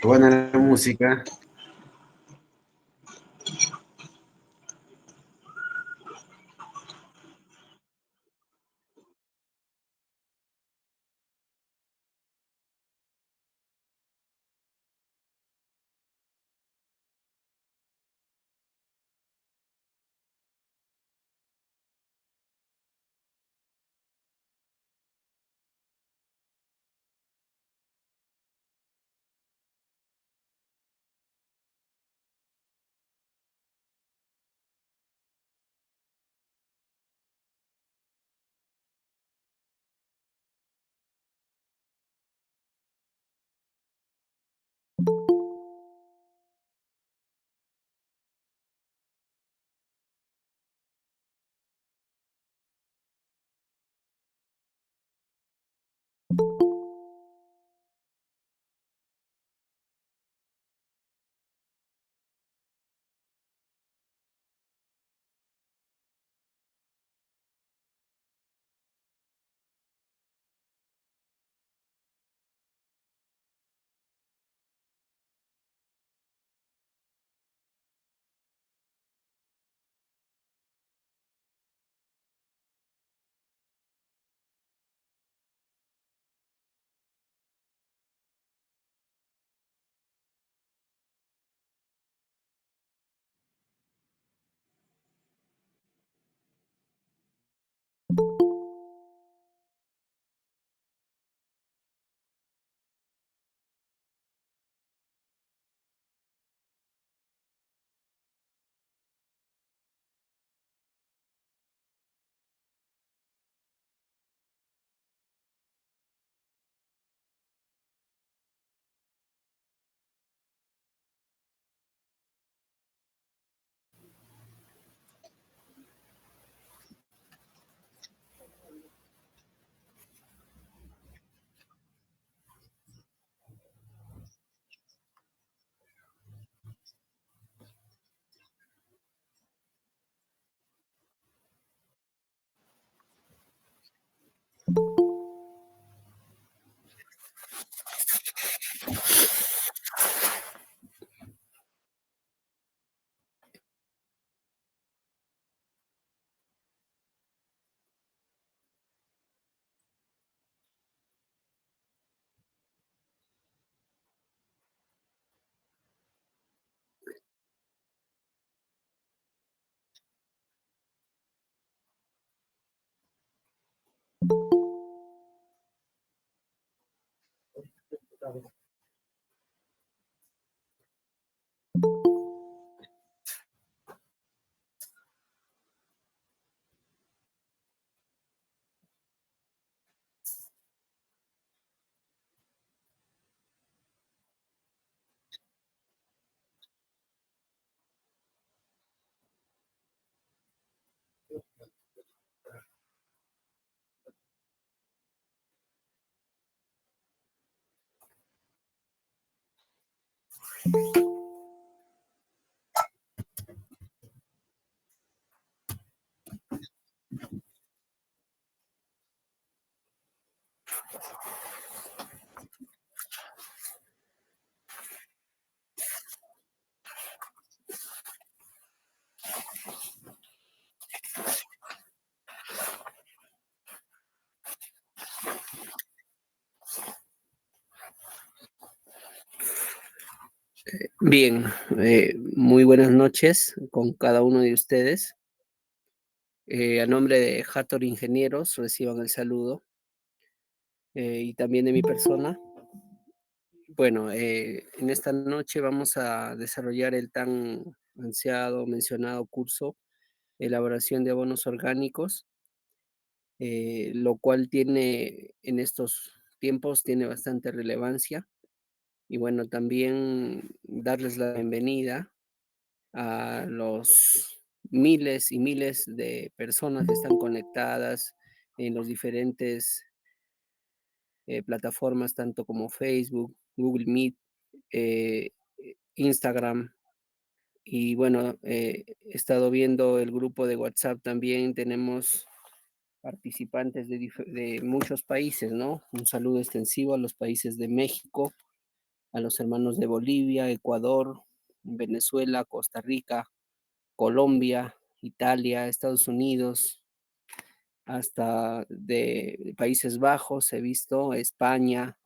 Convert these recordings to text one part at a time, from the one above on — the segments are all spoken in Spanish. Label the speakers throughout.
Speaker 1: Está buena la música. Bien, muy buenas noches con cada uno de ustedes. A nombre de Hathor Ingenieros, reciban el saludo y también de mi persona. Bueno, en esta noche vamos a desarrollar el tan ansiado, mencionado curso, elaboración de abonos orgánicos, lo cual tiene en estos tiempos, tiene bastante relevancia. Y bueno, también darles la bienvenida a los miles y miles de personas que están conectadas en los diferentes plataformas, tanto como Facebook, Google Meet, eh, Instagram. Y bueno, he estado viendo el grupo de WhatsApp también, tenemos participantes de muchos países, ¿no? Un saludo extensivo a los países de México, a los hermanos de Bolivia, Ecuador, Venezuela, Costa Rica, Colombia, Italia, Estados Unidos, hasta de Países Bajos, he visto España,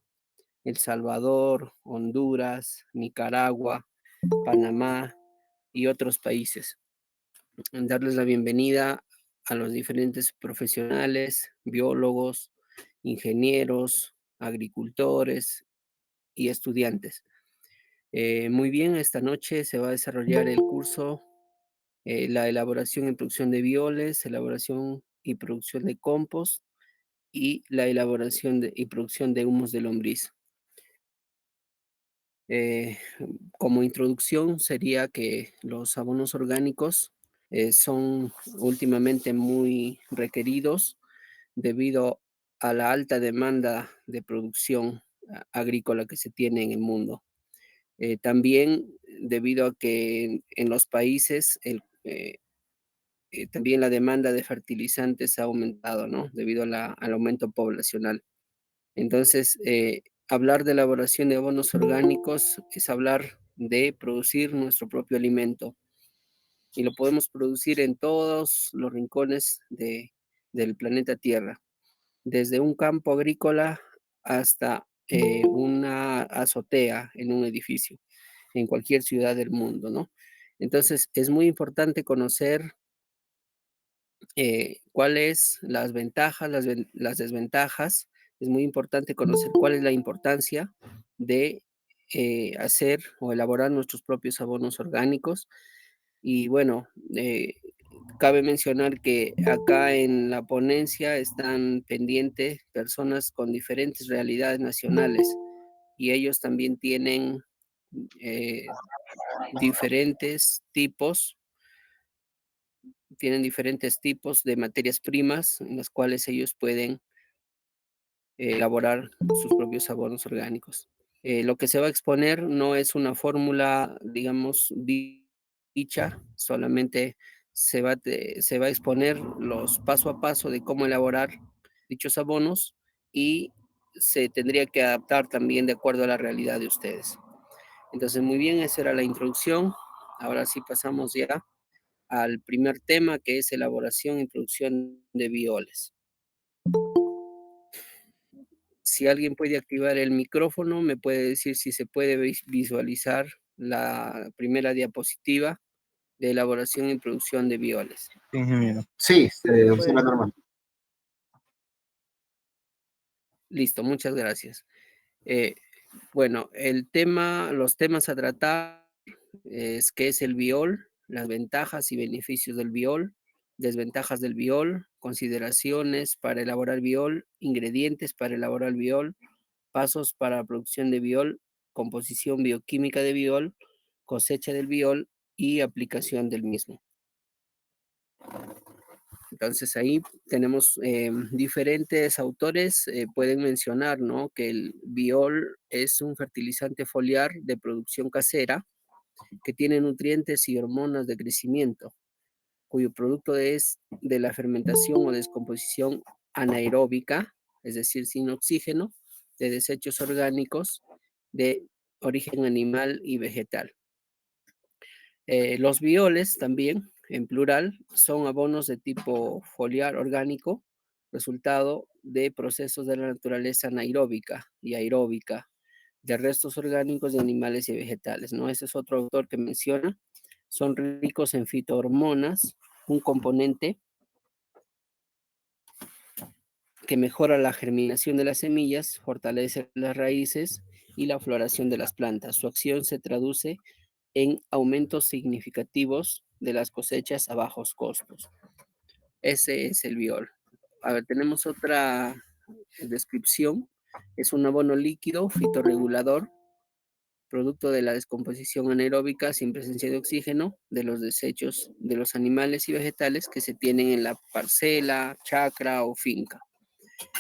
Speaker 1: El Salvador, Honduras, Nicaragua, Panamá y otros países. Darles la bienvenida a los diferentes profesionales, biólogos, ingenieros, agricultores y estudiantes. Muy bien, esta noche se va a desarrollar el curso la elaboración y producción de bioles, elaboración y producción de compost y la elaboración y producción de humos de lombriz. Eh, Como introducción sería que los abonos orgánicos son últimamente muy requeridos debido a la alta demanda de producción agrícola que se tiene en el mundo. También debido a que en los países también la demanda de fertilizantes ha aumentado, ¿no? Debido a al aumento poblacional. Entonces, hablar de elaboración de abonos orgánicos es hablar de producir nuestro propio alimento y lo podemos producir en todos los rincones del planeta Tierra, desde un campo agrícola hasta una azotea en un edificio, en cualquier ciudad del mundo, ¿no? Entonces, es muy importante conocer cuáles las ventajas, las desventajas. Es muy importante conocer cuál es la importancia de hacer o elaborar nuestros propios abonos orgánicos. Y bueno, cabe mencionar que acá en la ponencia están pendientes personas con diferentes realidades nacionales y ellos también eh, diferentes tipos diferentes tipos de materias primas en las cuales ellos pueden elaborar sus propios abonos orgánicos. Lo que se va a exponer no es una fórmula, digamos, dicha, solamente se va a exponer los paso a paso de cómo elaborar dichos abonos y se tendría que adaptar también de acuerdo a la realidad de ustedes. Entonces, muy bien, esa era la introducción. Ahora sí pasamos ya al primer tema, que es elaboración y producción de bioles. Si alguien puede activar el micrófono, me puede decir si se puede visualizar la primera diapositiva de elaboración y producción de bioles.
Speaker 2: Ingeniero.
Speaker 1: Sí, se
Speaker 2: Puede
Speaker 1: observa
Speaker 2: ser.
Speaker 1: normal. Listo, muchas gracias. Eh, bueno, los temas a tratar es qué es el biol, las ventajas y beneficios del biol, desventajas del biol, consideraciones para elaborar biol, ingredientes para elaborar biol, pasos para la producción de biol, composición bioquímica de biol, cosecha del biol y aplicación del mismo. Entonces ahí tenemos diferentes autores, pueden mencionar, ¿no? Que el biol es un fertilizante foliar de producción casera que tiene nutrientes y hormonas de crecimiento, cuyo producto es de la fermentación o descomposición anaeróbica, es decir, sin oxígeno, de desechos orgánicos de origen animal y vegetal. Los bioles también, en plural, son abonos de tipo foliar orgánico, resultado de procesos de la naturaleza anaeróbica y aeróbica, de restos orgánicos de animales y vegetales, ¿no? Ese es otro autor que menciona. Son ricos en fitohormonas, un componente que mejora la germinación de las semillas, fortalece las raíces y la floración de las plantas. Su acción se traduce en aumentos significativos de las cosechas a bajos costos. Ese es el biol. A ver, tenemos otra descripción. Es un abono líquido, fitorregulador, producto de la descomposición anaeróbica sin presencia de oxígeno de los desechos de los animales y vegetales que se tienen en la parcela, chacra o finca.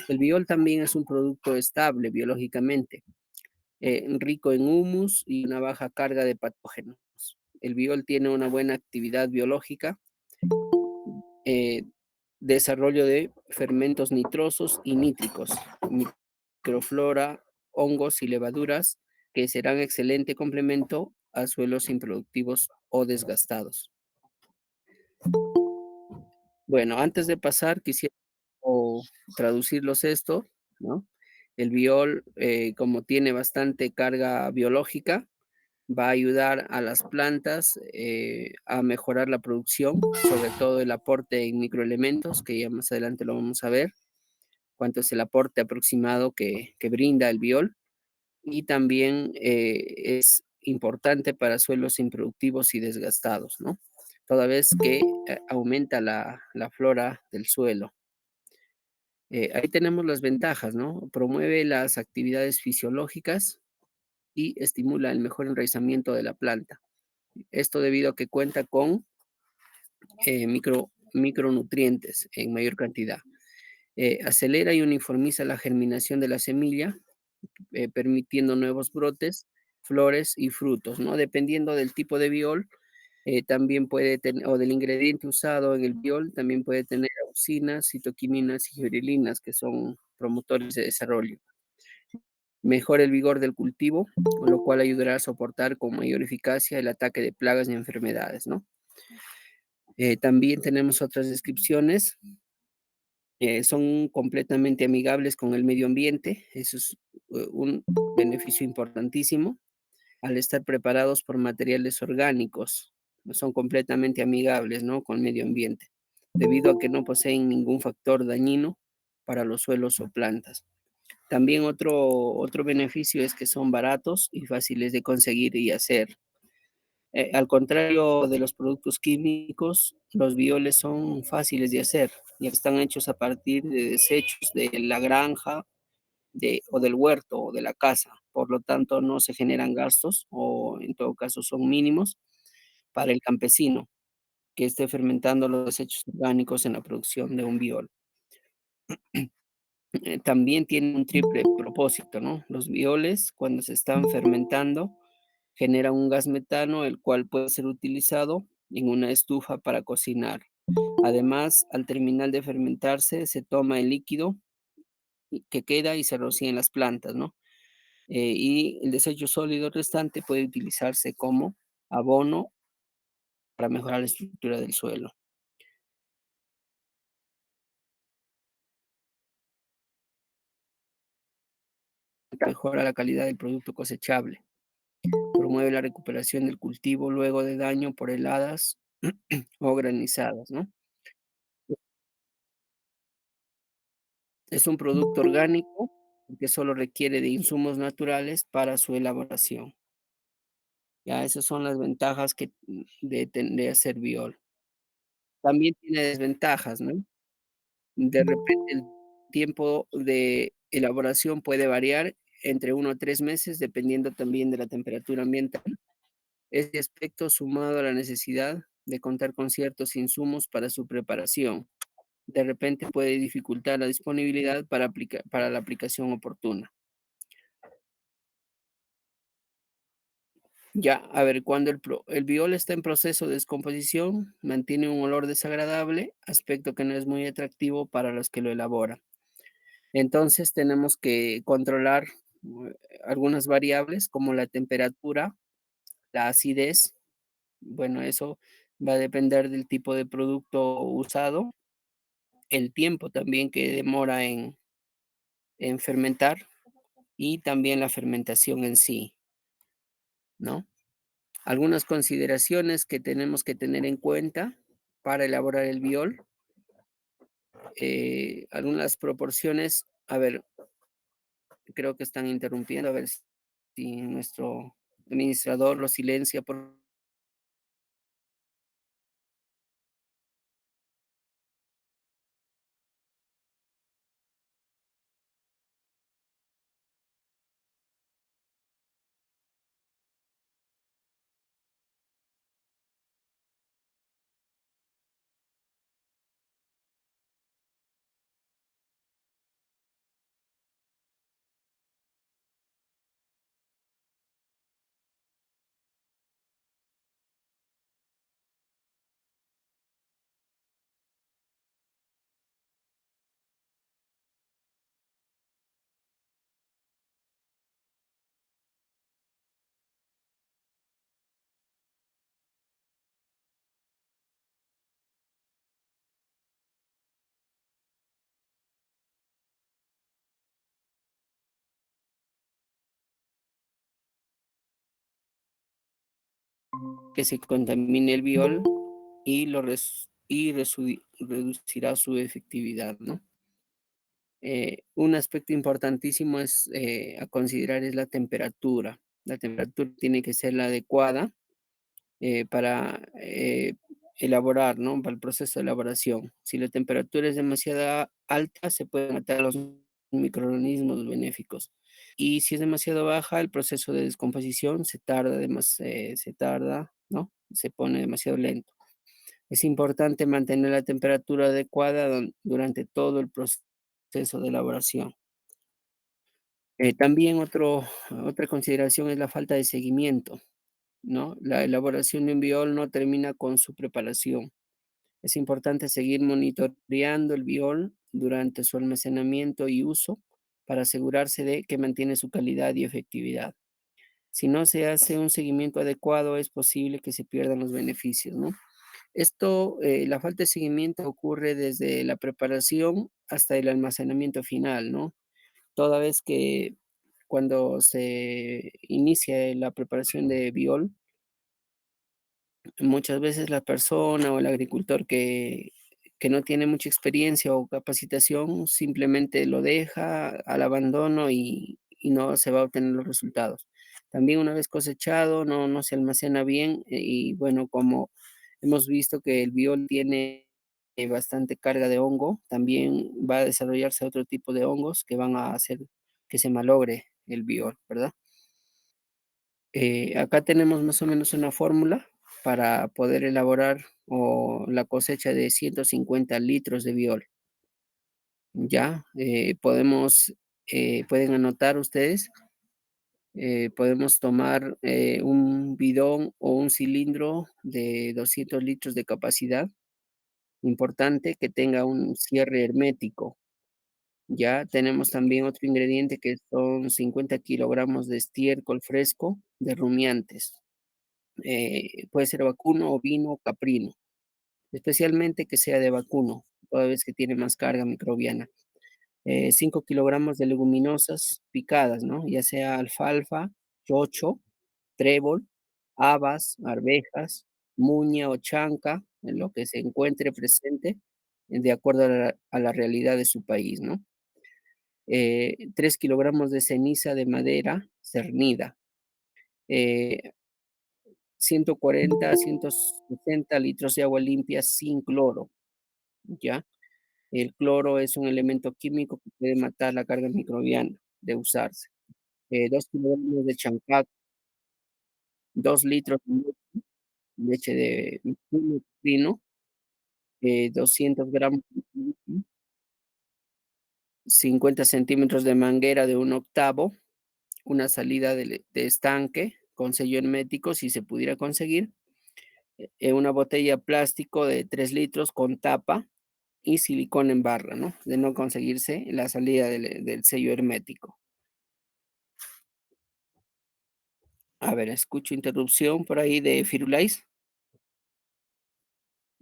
Speaker 1: El biol también es un producto estable biológicamente, rico en humus y una baja carga de patógenos. El biol tiene una buena actividad biológica, eh, desarrollo de fermentos nitrosos y nítricos, microflora, hongos y levaduras que serán excelente complemento a suelos improductivos o desgastados. Bueno, antes de pasar, quisiera traducirlos esto, ¿no? El biol, como tiene bastante carga biológica, va a ayudar a las plantas a mejorar la producción, sobre todo el aporte en microelementos, que ya más adelante lo vamos a ver, cuánto es el aporte aproximado que brinda el biol. Y también es importante para suelos improductivos y desgastados, ¿no? Toda vez que aumenta la flora del suelo. Ahí tenemos las ventajas, ¿no? Promueve las actividades fisiológicas y estimula el mejor enraizamiento de la planta. Esto debido a que cuenta con micronutrientes en mayor cantidad. Acelera y uniformiza la germinación de la semilla, permitiendo nuevos brotes, flores y frutos, ¿no? Dependiendo del tipo de biol, también puede tener, o del ingrediente usado en el biol, también puede tener auxinas, citoquininas y giberilinas, que son promotores de desarrollo. Mejora el vigor del cultivo, lo cual ayudará a soportar con mayor eficacia el ataque de plagas y enfermedades, ¿no? También tenemos otras descripciones, son completamente amigables con el medio ambiente, eso es un beneficio importantísimo, al estar preparados por materiales orgánicos, son completamente amigables, ¿no? Con el medio ambiente, debido a que no poseen ningún factor dañino para los suelos o plantas. También otro beneficio es que son baratos y fáciles de conseguir y hacer. Al contrario de los productos químicos, los bioles son fáciles de hacer, ya que están hechos a partir de desechos de la granja o del huerto o de la casa. Por lo tanto, no se generan gastos o en todo caso son mínimos para el campesino que esté fermentando los desechos orgánicos en la producción de un biol. También tiene un triple propósito, ¿no? Los bioles, cuando se están fermentando, generan un gas metano, el cual puede ser utilizado en una estufa para cocinar. Además, al terminar de fermentarse, se toma el líquido que queda y se rocía en las plantas, ¿no? Y el desecho sólido restante puede utilizarse como abono para mejorar la estructura del suelo. Mejora la calidad del producto cosechable. Promueve la recuperación del cultivo luego de daño por heladas o granizadas, ¿no? Es un producto orgánico que solo requiere de insumos naturales para su elaboración. Ya, esas son las ventajas de hacer biol. También tiene desventajas, ¿no? De repente, el tiempo de elaboración puede variar entre 1 a 3 meses, dependiendo también de la temperatura ambiental. Este aspecto, sumado a la necesidad de contar con ciertos insumos para su preparación, de repente puede dificultar la disponibilidad para la aplicación oportuna. Ya, a ver, cuando el biol está en proceso de descomposición, mantiene un olor desagradable, aspecto que no es muy atractivo para los que lo elaboran. Entonces, tenemos que controlar algunas variables como la temperatura, la acidez. Bueno, eso va a depender del tipo de producto usado, el tiempo también que demora en fermentar y también la fermentación en sí, ¿no? Algunas consideraciones que tenemos que tener en cuenta para elaborar el biol, algunas proporciones, a ver, creo que están interrumpiendo, a ver si nuestro administrador lo silencia, por que se contamine el biol y reducirá su efectividad, ¿no? Un aspecto importantísimo es, a considerar es la temperatura. La temperatura tiene que ser la adecuada, para, elaborar, ¿no? Para el proceso de elaboración. Si la temperatura es demasiado alta, se pueden matar los microorganismos benéficos. Y si es demasiado baja, el proceso de descomposición se tarda, ¿no? Se pone demasiado lento. Es importante mantener la temperatura adecuada durante todo el proceso de elaboración. También otra consideración es la falta de seguimiento, ¿no? La elaboración de un biol no termina con su preparación. Es importante seguir monitoreando el biol durante su almacenamiento y uso para asegurarse de que mantiene su calidad y efectividad. Si no se hace un seguimiento adecuado, es posible que se pierdan los beneficios, ¿no? La falta de seguimiento ocurre desde la preparación hasta el almacenamiento final, ¿no? Toda vez que cuando se inicia la preparación de biol, muchas veces la persona o el agricultor que no tiene mucha experiencia o capacitación simplemente lo deja al abandono y no se va a obtener los resultados. También una vez cosechado no se almacena bien, y bueno, como hemos visto que el biol tiene, bastante carga de hongo, también va a desarrollarse otro tipo de hongos que van a hacer que se malogre el biol, ¿verdad? Acá tenemos más o menos una fórmula para poder elaborar la cosecha de 150 litros de biol, ¿ya? Pueden anotar ustedes, podemos tomar, un bidón o un cilindro de 200 litros de capacidad, importante que tenga un cierre hermético, ¿ya? Tenemos también otro ingrediente que son 50 kilogramos de estiércol fresco de rumiantes. Puede ser vacuno, ovino o caprino, especialmente que sea de vacuno, toda vez que tiene más carga microbiana. 5 kilogramos de leguminosas picadas, ¿no? Ya sea alfalfa, chocho, trébol, habas, arvejas, muña o chanca, en lo que se encuentre presente, de acuerdo a la realidad de su país, ¿no? 3 kilogramos de ceniza de madera cernida, eh, 140 a 160 litros de agua limpia sin cloro, ¿ya? El cloro es un elemento químico que puede matar la carga microbiana de usarse. 2 kilogramos de chancate, 2 litros de leche de vacuno fino, 200 gramos de gluten, 50 centímetros de manguera de un octavo, una salida de estanque con sello hermético, si se pudiera conseguir, una botella plástico de 3 litros con tapa y silicón en barra, ¿no? De no conseguirse la salida del sello hermético. A ver, escucho interrupción por ahí de Firulais.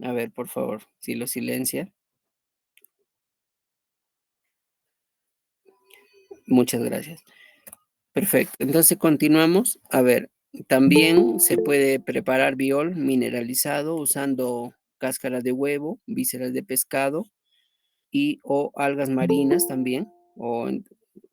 Speaker 1: A ver, por favor, si lo silencia. Muchas gracias. Perfecto. Entonces continuamos. A ver, también se puede preparar biol mineralizado usando cáscaras de huevo, vísceras de pescado y o algas marinas también, o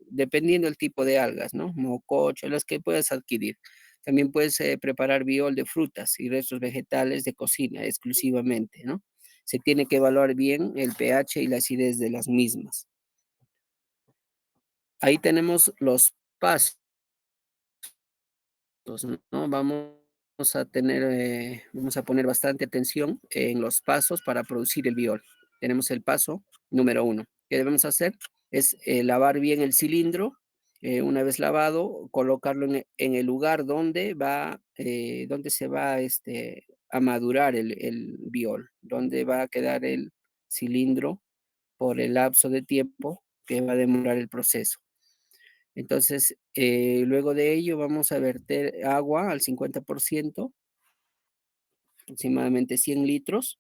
Speaker 1: dependiendo del tipo de algas, ¿no? Mococho, las que puedas adquirir. También puedes preparar biol de frutas y restos vegetales de cocina exclusivamente, ¿no? Se tiene que evaluar bien el pH y la acidez de las mismas. Ahí tenemos los pasos. ¿No? Vamos a poner bastante atención en los pasos para producir el biol. Tenemos el paso número uno. ¿Qué debemos hacer? Es lavar bien el cilindro. Una vez lavado, colocarlo en el lugar donde se va a madurar el biol, donde va a quedar el cilindro por el lapso de tiempo que va a demorar el proceso. Entonces, luego de ello vamos a verter agua al 50%, aproximadamente 100 litros.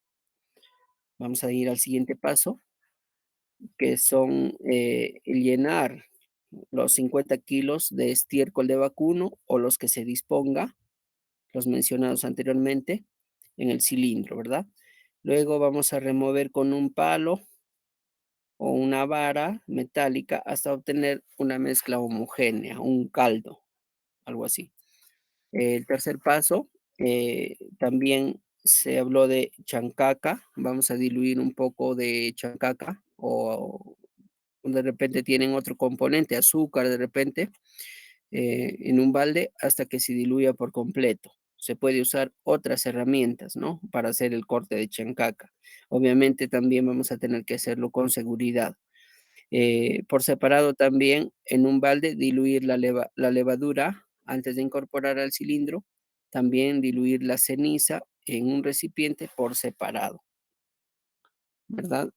Speaker 1: Vamos a ir al siguiente paso, que son, el llenar los 50 kilos de estiércol de vacuno o los que se disponga, los mencionados anteriormente, en el cilindro, ¿verdad? Luego vamos a remover con un palo o una vara metálica hasta obtener una mezcla homogénea, un caldo, algo así. El tercer paso, también se habló de chancaca. Vamos a diluir un poco de chancaca o de repente tienen otro componente, azúcar de repente, en un balde hasta que se diluya por completo. Se puede usar otras herramientas, ¿no? Para hacer el corte de chancaca. Obviamente también vamos a tener que hacerlo con seguridad. Por separado también, en un balde, diluir la levadura antes de incorporar al cilindro. También diluir la ceniza en un recipiente por separado, ¿verdad?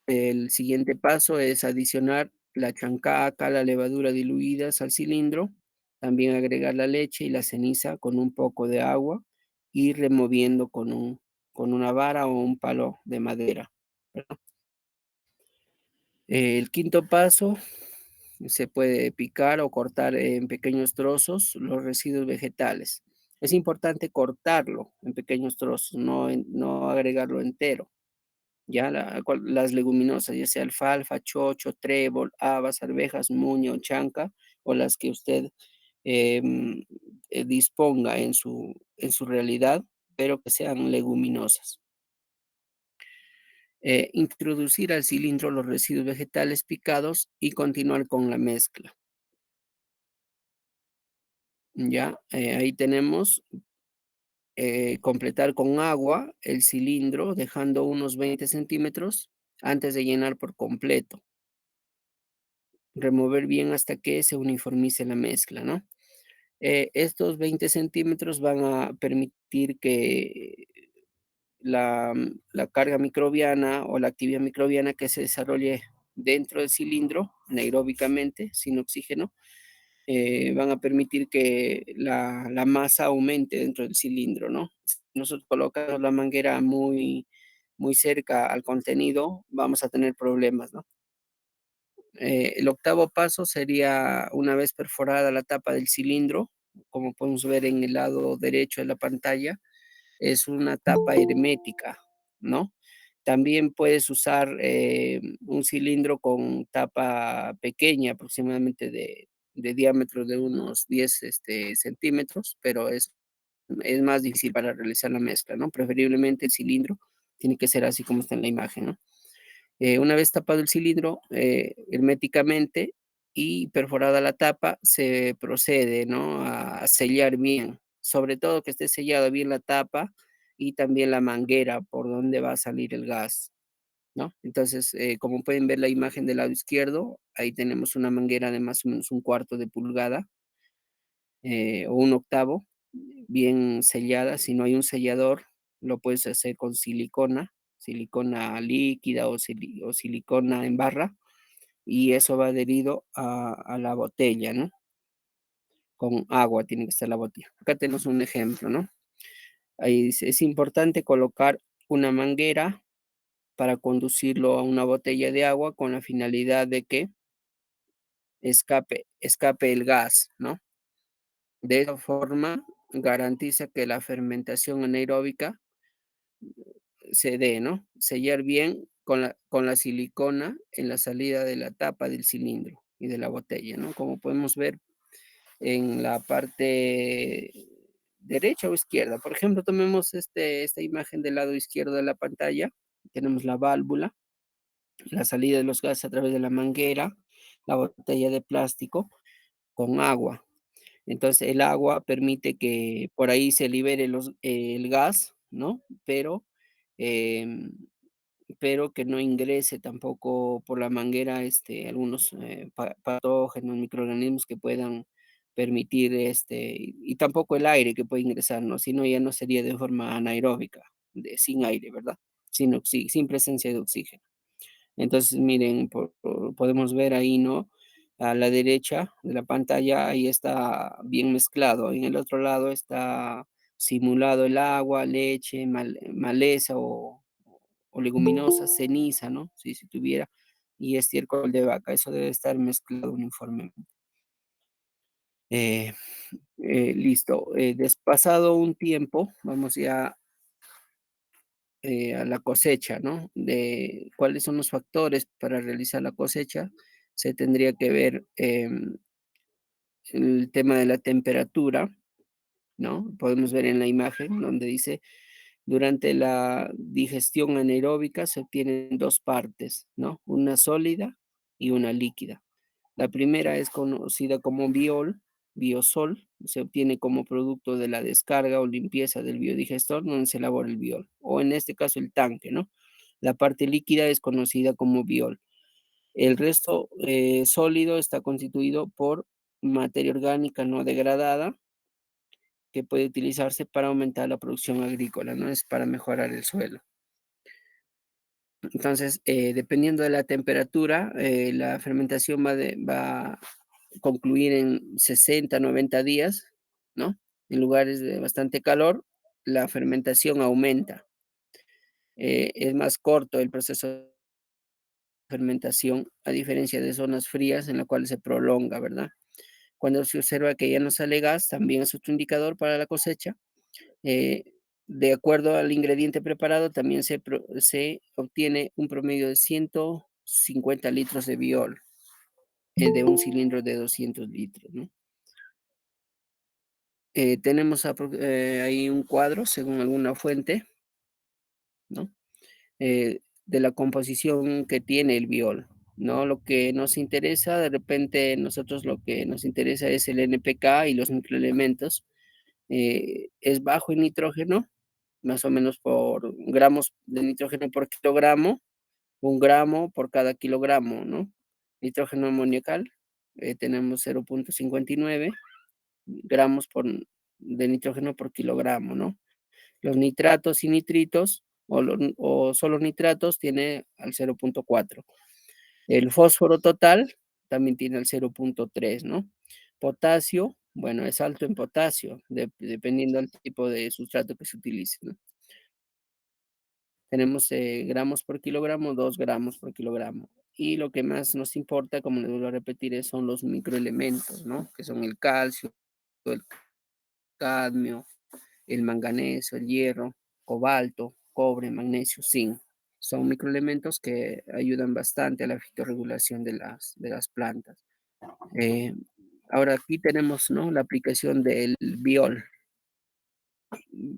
Speaker 1: El siguiente paso es adicionar la chancaca, la levadura diluidas al cilindro. También agregar la leche y la ceniza con un poco de agua y removiendo con una vara o un palo de madera, ¿verdad? El quinto paso, se puede picar o cortar en pequeños trozos los residuos vegetales. Es importante cortarlo en pequeños trozos, no agregarlo entero. Ya las leguminosas, ya sea alfalfa, chocho, trébol, habas, arvejas, muño, chanca o las que usted em, disponga en su realidad, pero que sean leguminosas. Introducir al cilindro los residuos vegetales picados y continuar con la mezcla. Ya, ahí tenemos, completar con agua el cilindro, dejando unos 20 centímetros antes de llenar por completo. Remover bien hasta que se uniformice la mezcla, ¿no? Estos 20 centímetros van a permitir que la carga microbiana o la actividad microbiana que se desarrolle dentro del cilindro, anaeróbicamente, sin oxígeno, van a permitir que la masa aumente dentro del cilindro, ¿no? Si nosotros colocamos la manguera muy cerca al contenido, vamos a tener problemas, ¿no? El octavo paso sería una vez perforada la tapa del cilindro, como podemos ver en el lado derecho de la pantalla, es una tapa hermética, ¿no? También puedes usar un cilindro con tapa pequeña, aproximadamente de diámetro de unos 10 centímetros, pero es más difícil para realizar la mezcla, ¿no? Preferiblemente el cilindro tiene que ser así como está en la imagen, ¿no? Una vez tapado el cilindro herméticamente y perforada la tapa, se procede, ¿no? A sellar bien, sobre todo que esté sellada bien la tapa y también la manguera por donde va a salir el gas, ¿no? Entonces, como pueden ver la imagen del lado izquierdo, ahí tenemos una manguera de más o menos un cuarto de pulgada o un octavo, bien sellada. Si no hay un sellador, lo puedes hacer con silicona, silicona líquida o silicona en barra, y eso va adherido a la botella, ¿no? Con agua tiene que estar la botella. Acá tenemos un ejemplo, ¿no? Ahí dice, es importante colocar una manguera para conducirlo a una botella de agua con la finalidad de que escape el gas, ¿no? De esa forma, garantiza que la fermentación anaeróbica se dé, ¿no? Sellar bien con la silicona en la salida de la tapa del cilindro y de la botella, ¿no? Como podemos ver en la parte derecha o izquierda. Por ejemplo, tomemos esta imagen del lado izquierdo de la pantalla. Tenemos la válvula, la salida de los gases a través de la manguera, la botella de plástico con agua. Entonces, el agua permite que por ahí se libere el gas, ¿no? Em, pero que no ingrese tampoco por la manguera, algunos, patógenos, microorganismos que puedan permitir, y tampoco el aire que puede ingresar, ¿no? Si no, ya no sería de forma anaeróbica, sin aire, ¿verdad? Sin presencia de oxígeno. Entonces, miren, podemos ver ahí, ¿no? A la derecha de la pantalla, ahí está bien mezclado. En el otro lado está simulado el agua, leche, maleza o leguminosa, ceniza, ¿no? Si tuviera, y estiércol de vaca. Eso debe estar mezclado uniformemente. Eh, listo. Pasado un tiempo, vamos ya a la cosecha, ¿no? De cuáles son los factores para realizar la cosecha, se tendría que ver el tema de la temperatura, ¿no? Podemos ver en la imagen donde dice, durante la digestión anaeróbica se obtienen dos partes, ¿no? Una sólida y una líquida. La primera es conocida como biosol, se obtiene como producto de la descarga o limpieza del biodigestor donde se elabora el biol, o en este caso el tanque, ¿no? La parte líquida es conocida como biol. El resto sólido está constituido por materia orgánica no degradada que puede utilizarse para aumentar la producción agrícola, ¿no? Es para mejorar el suelo. Entonces, dependiendo de la temperatura, la fermentación va a concluir en 60, 90 días, ¿no? En lugares de bastante calor, la fermentación aumenta. Es más corto el proceso de fermentación, a diferencia de zonas frías en la cual se prolonga, ¿verdad? Cuando se observa que ya no sale gas, también es otro indicador para la cosecha. Eh, de acuerdo al ingrediente preparado, también se obtiene un promedio de 150 litros de biol, de un cilindro de 200 litros, ¿no? Tenemos ahí un cuadro, según alguna fuente, ¿no? De la composición que tiene el biol, ¿no? Lo que nos interesa, de repente, nosotros lo que nos interesa es el NPK y los microelementos. Es bajo en nitrógeno, más o menos por gramos de nitrógeno por kilogramo, 1 gramo por cada kilogramo, ¿no? Nitrógeno amoniacal, tenemos 0,59 gramos de nitrógeno por kilogramo, ¿no? Los nitratos y nitritos, o solo nitratos, tiene al 0,4. El fósforo total también tiene al 0,3, ¿no? Potasio, bueno, es alto en potasio, dependiendo del tipo de sustrato que se utilice, ¿no? Tenemos, gramos por kilogramo, 2 gramos por kilogramo. Y lo que más nos importa, como les vuelvo a repetir, son los microelementos, ¿no? Que son el calcio, el cadmio, el manganeso, el hierro, cobalto, cobre, magnesio, zinc. Son microelementos que ayudan bastante a la fitorregulación de las plantas. Eh, ahora aquí tenemos, ¿no? La aplicación del biol.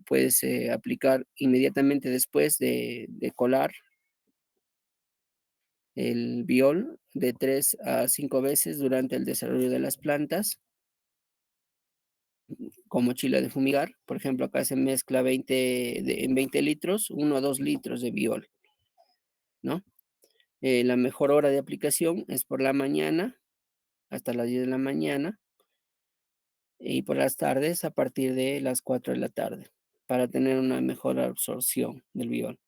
Speaker 1: Puedes aplicar inmediatamente después de colar el biol de 3 a 5 veces durante el desarrollo de las plantas, con mochila de fumigar. Por ejemplo, acá se mezcla en 20 litros, 1 a 2 litros de biol, ¿no? La mejor hora de aplicación es por la mañana, hasta las 10 de la mañana, y por las tardes a partir de las 4 de la tarde, para tener una mejor absorción del biol.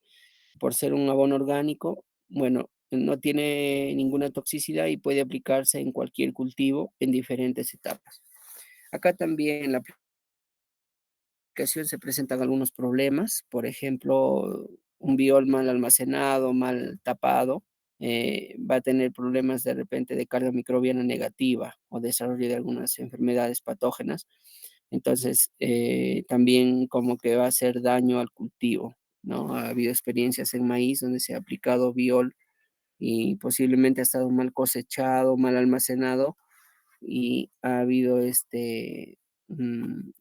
Speaker 1: Por ser un abono orgánico, bueno, no tiene ninguna toxicidad y puede aplicarse en cualquier cultivo en diferentes etapas. Acá también en la aplicación se presentan algunos problemas, por ejemplo, un biol mal almacenado, mal tapado, va a tener problemas de repente de carga microbiana negativa o desarrollo de algunas enfermedades patógenas. Entonces, también como que va a hacer daño al cultivo, ¿no? Ha habido experiencias en maíz donde se ha aplicado biol y posiblemente ha estado mal cosechado, mal almacenado y ha habido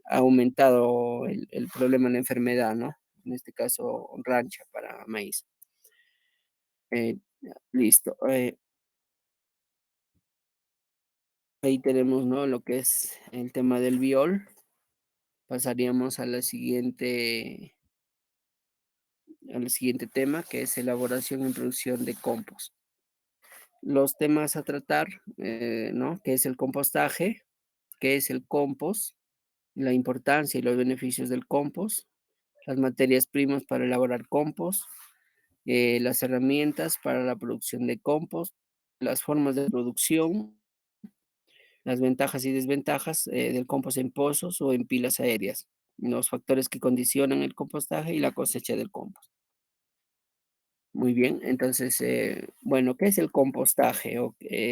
Speaker 1: ha aumentado el problema de la enfermedad, ¿no? En este caso, rancha para maíz. Listo. Ahí tenemos, ¿no? Lo que es el tema del biol. Pasaríamos a la al siguiente tema, que es elaboración y producción de compost. Los temas a tratar, ¿no? ¿Qué es el compostaje? ¿Qué es el compost? La importancia y los beneficios del compost, las materias primas para elaborar compost, las herramientas para la producción de compost, las formas de producción, las ventajas y desventajas del compost en pozos o en pilas aéreas, los factores que condicionan el compostaje y la cosecha del compost. Muy bien, entonces, bueno, ¿qué es el compostaje?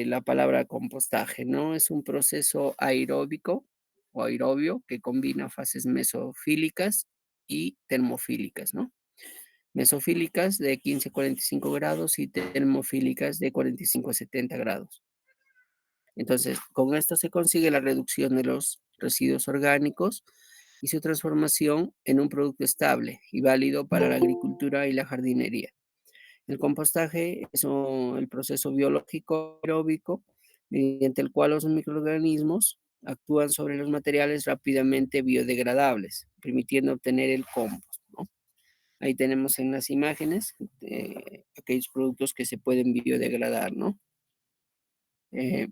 Speaker 1: La palabra compostaje, ¿no? Es un proceso aeróbico o aerobio que combina fases mesofílicas y termofílicas, ¿no? Mesofílicas de 15 a 45 grados y termofílicas de 45 a 70 grados. Entonces, con esto se consigue la reducción de los residuos orgánicos y su transformación en un producto estable y válido para la agricultura y la jardinería. El compostaje es el proceso biológico aeróbico mediante el cual los microorganismos actúan sobre los materiales rápidamente biodegradables, permitiendo obtener el compost, ¿no? Ahí tenemos en las imágenes aquellos productos que se pueden biodegradar, ¿no? Eh,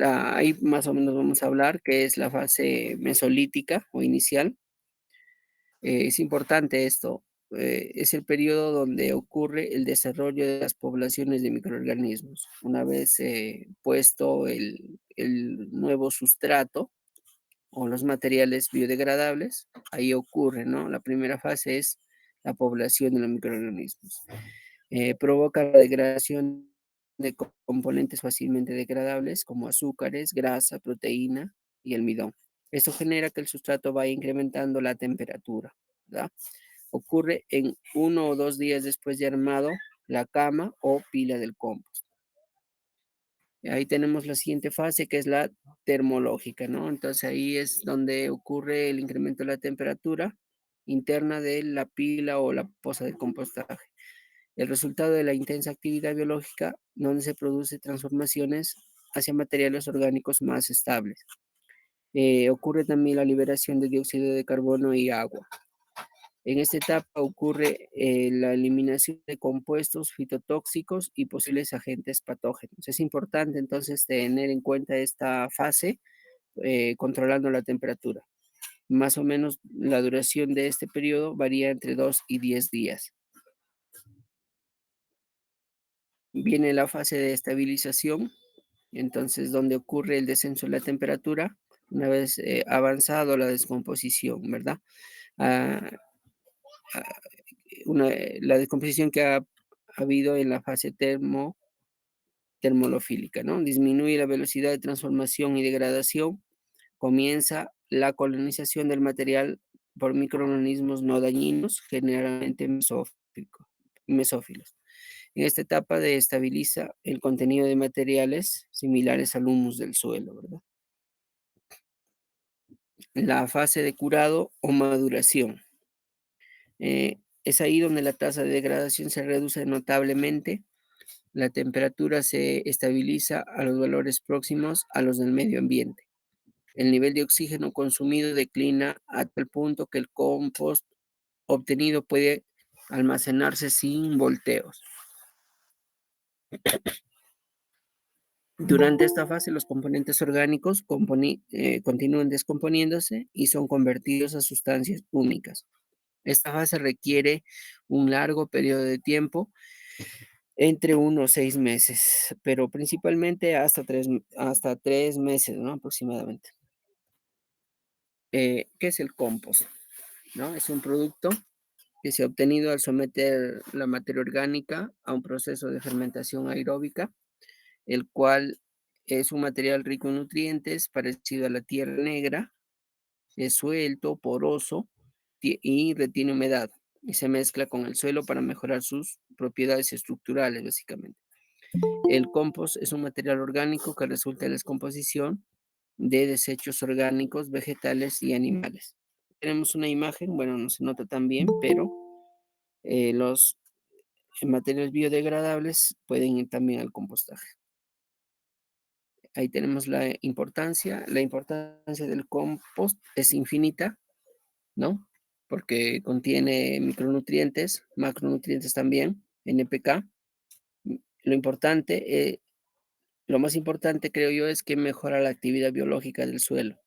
Speaker 1: ahí más o menos vamos a hablar que es la fase mesolítica o inicial. Es importante esto, es el periodo donde ocurre el desarrollo de las poblaciones de microorganismos. Una vez puesto el nuevo sustrato o los materiales biodegradables, ahí ocurre, ¿no? La primera fase es la población de los microorganismos. Provoca la degradación de componentes fácilmente degradables como azúcares, grasa, proteína y almidón. Esto genera que el sustrato vaya incrementando la temperatura, ¿verdad? Ocurre en 1 o 2 días después de armado la cama o pila del compost. Ahí tenemos la siguiente fase, que es la termológica, ¿no? Entonces ahí es donde ocurre el incremento de la temperatura interna de la pila o la poza de compostaje. El resultado de la intensa actividad biológica, donde se produce transformaciones hacia materiales orgánicos más estables. Ocurre también la liberación de dióxido de carbono y agua. En esta etapa ocurre la eliminación de compuestos fitotóxicos y posibles agentes patógenos. Es importante entonces tener en cuenta esta fase controlando la temperatura. Más o menos la duración de este periodo varía entre 2 y 10 días. Viene la fase de estabilización, entonces donde ocurre el descenso de la temperatura una vez avanzado la descomposición, ¿verdad? Ah, ah, la descomposición que ha habido en la fase termolofílica, ¿no? Disminuye la velocidad de transformación y degradación, comienza la colonización del material por microorganismos no dañinos, generalmente mesófilos. En esta etapa estabiliza el contenido de materiales similares al humus del suelo, ¿verdad? La fase de curado o maduración. Es ahí donde la tasa de degradación se reduce notablemente, la temperatura se estabiliza a los valores próximos a los del medio ambiente. El nivel de oxígeno consumido declina a tal punto que el compost obtenido puede almacenarse sin volteos. Durante esta fase, los componentes orgánicos continúan descomponiéndose y son convertidos a sustancias únicas. Esta fase requiere un largo periodo de tiempo, entre 1 o 6 meses, pero principalmente hasta 3 meses, ¿no? Aproximadamente. ¿Qué es el compost? ¿No? Es un producto que se ha obtenido al someter la materia orgánica a un proceso de fermentación aeróbica, el cual es un material rico en nutrientes, parecido a la tierra negra, es suelto, poroso y retiene humedad y se mezcla con el suelo para mejorar sus propiedades estructurales, básicamente. El compost es un material orgánico que resulta de la descomposición de desechos orgánicos, vegetales y animales. Tenemos una imagen, bueno, no se nota tan bien, pero los materiales biodegradables pueden ir también al compostaje. Ahí tenemos la importancia. La importancia del compost es infinita, ¿no? Porque contiene micronutrientes, macronutrientes también, NPK. Lo importante, lo más importante, creo yo, es que mejora la actividad biológica del suelo,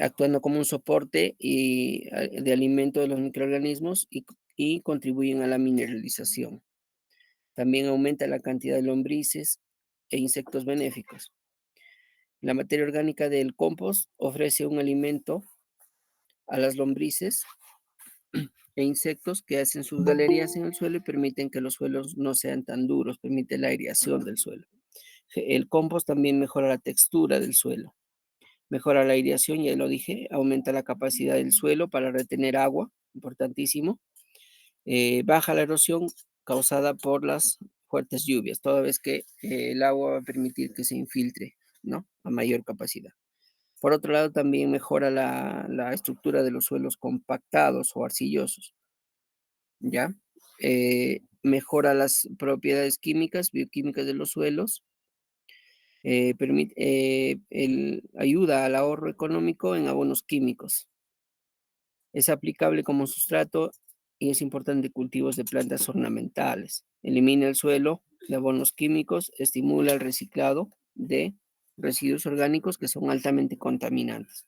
Speaker 1: actuando como un soporte de alimento de los microorganismos y contribuyen a la mineralización. También aumenta la cantidad de lombrices e insectos benéficos. La materia orgánica del compost ofrece un alimento a las lombrices e insectos que hacen sus galerías en el suelo y permiten que los suelos no sean tan duros, permite la aireación del suelo. El compost también mejora la textura del suelo, mejora la aireación, ya lo dije, aumenta la capacidad del suelo para retener agua, importantísimo, baja la erosión causada por las fuertes lluvias, toda vez que el agua va a permitir que se infiltre, ¿no? A mayor capacidad. Por otro lado, también mejora la estructura de los suelos compactados o arcillosos, ¿ya? Mejora las propiedades químicas, bioquímicas de los suelos, ayuda al ahorro económico en abonos químicos. Es aplicable como sustrato y es importante en cultivos de plantas ornamentales. Elimina el suelo de abonos químicos, estimula el reciclado de residuos orgánicos que son altamente contaminantes.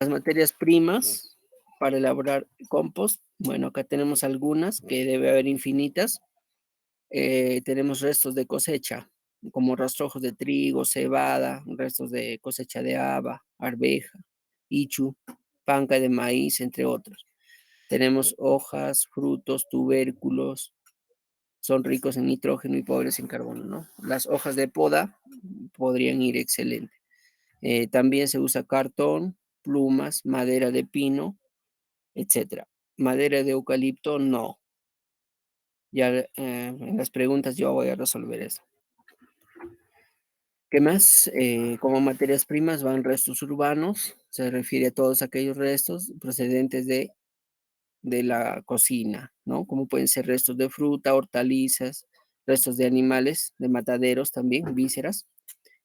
Speaker 1: Las materias primas para elaborar compost, bueno, acá tenemos algunas, que debe haber infinitas. Tenemos restos de cosecha, como rastrojos de trigo, cebada, restos de cosecha de haba, arveja, ichu, panca de maíz, entre otros. Tenemos hojas, frutos, tubérculos, son ricos en nitrógeno y pobres en carbono, ¿no? Las hojas de poda podrían ir excelente. También se usa cartón, plumas, madera de pino, etcétera. Madera de eucalipto, no. Ya en las preguntas yo voy a resolver eso. ¿Qué más? Como materias primas van restos urbanos, se refiere a todos aquellos restos procedentes de la cocina, ¿no? Como pueden ser restos de fruta, hortalizas, restos de animales, de mataderos también, vísceras,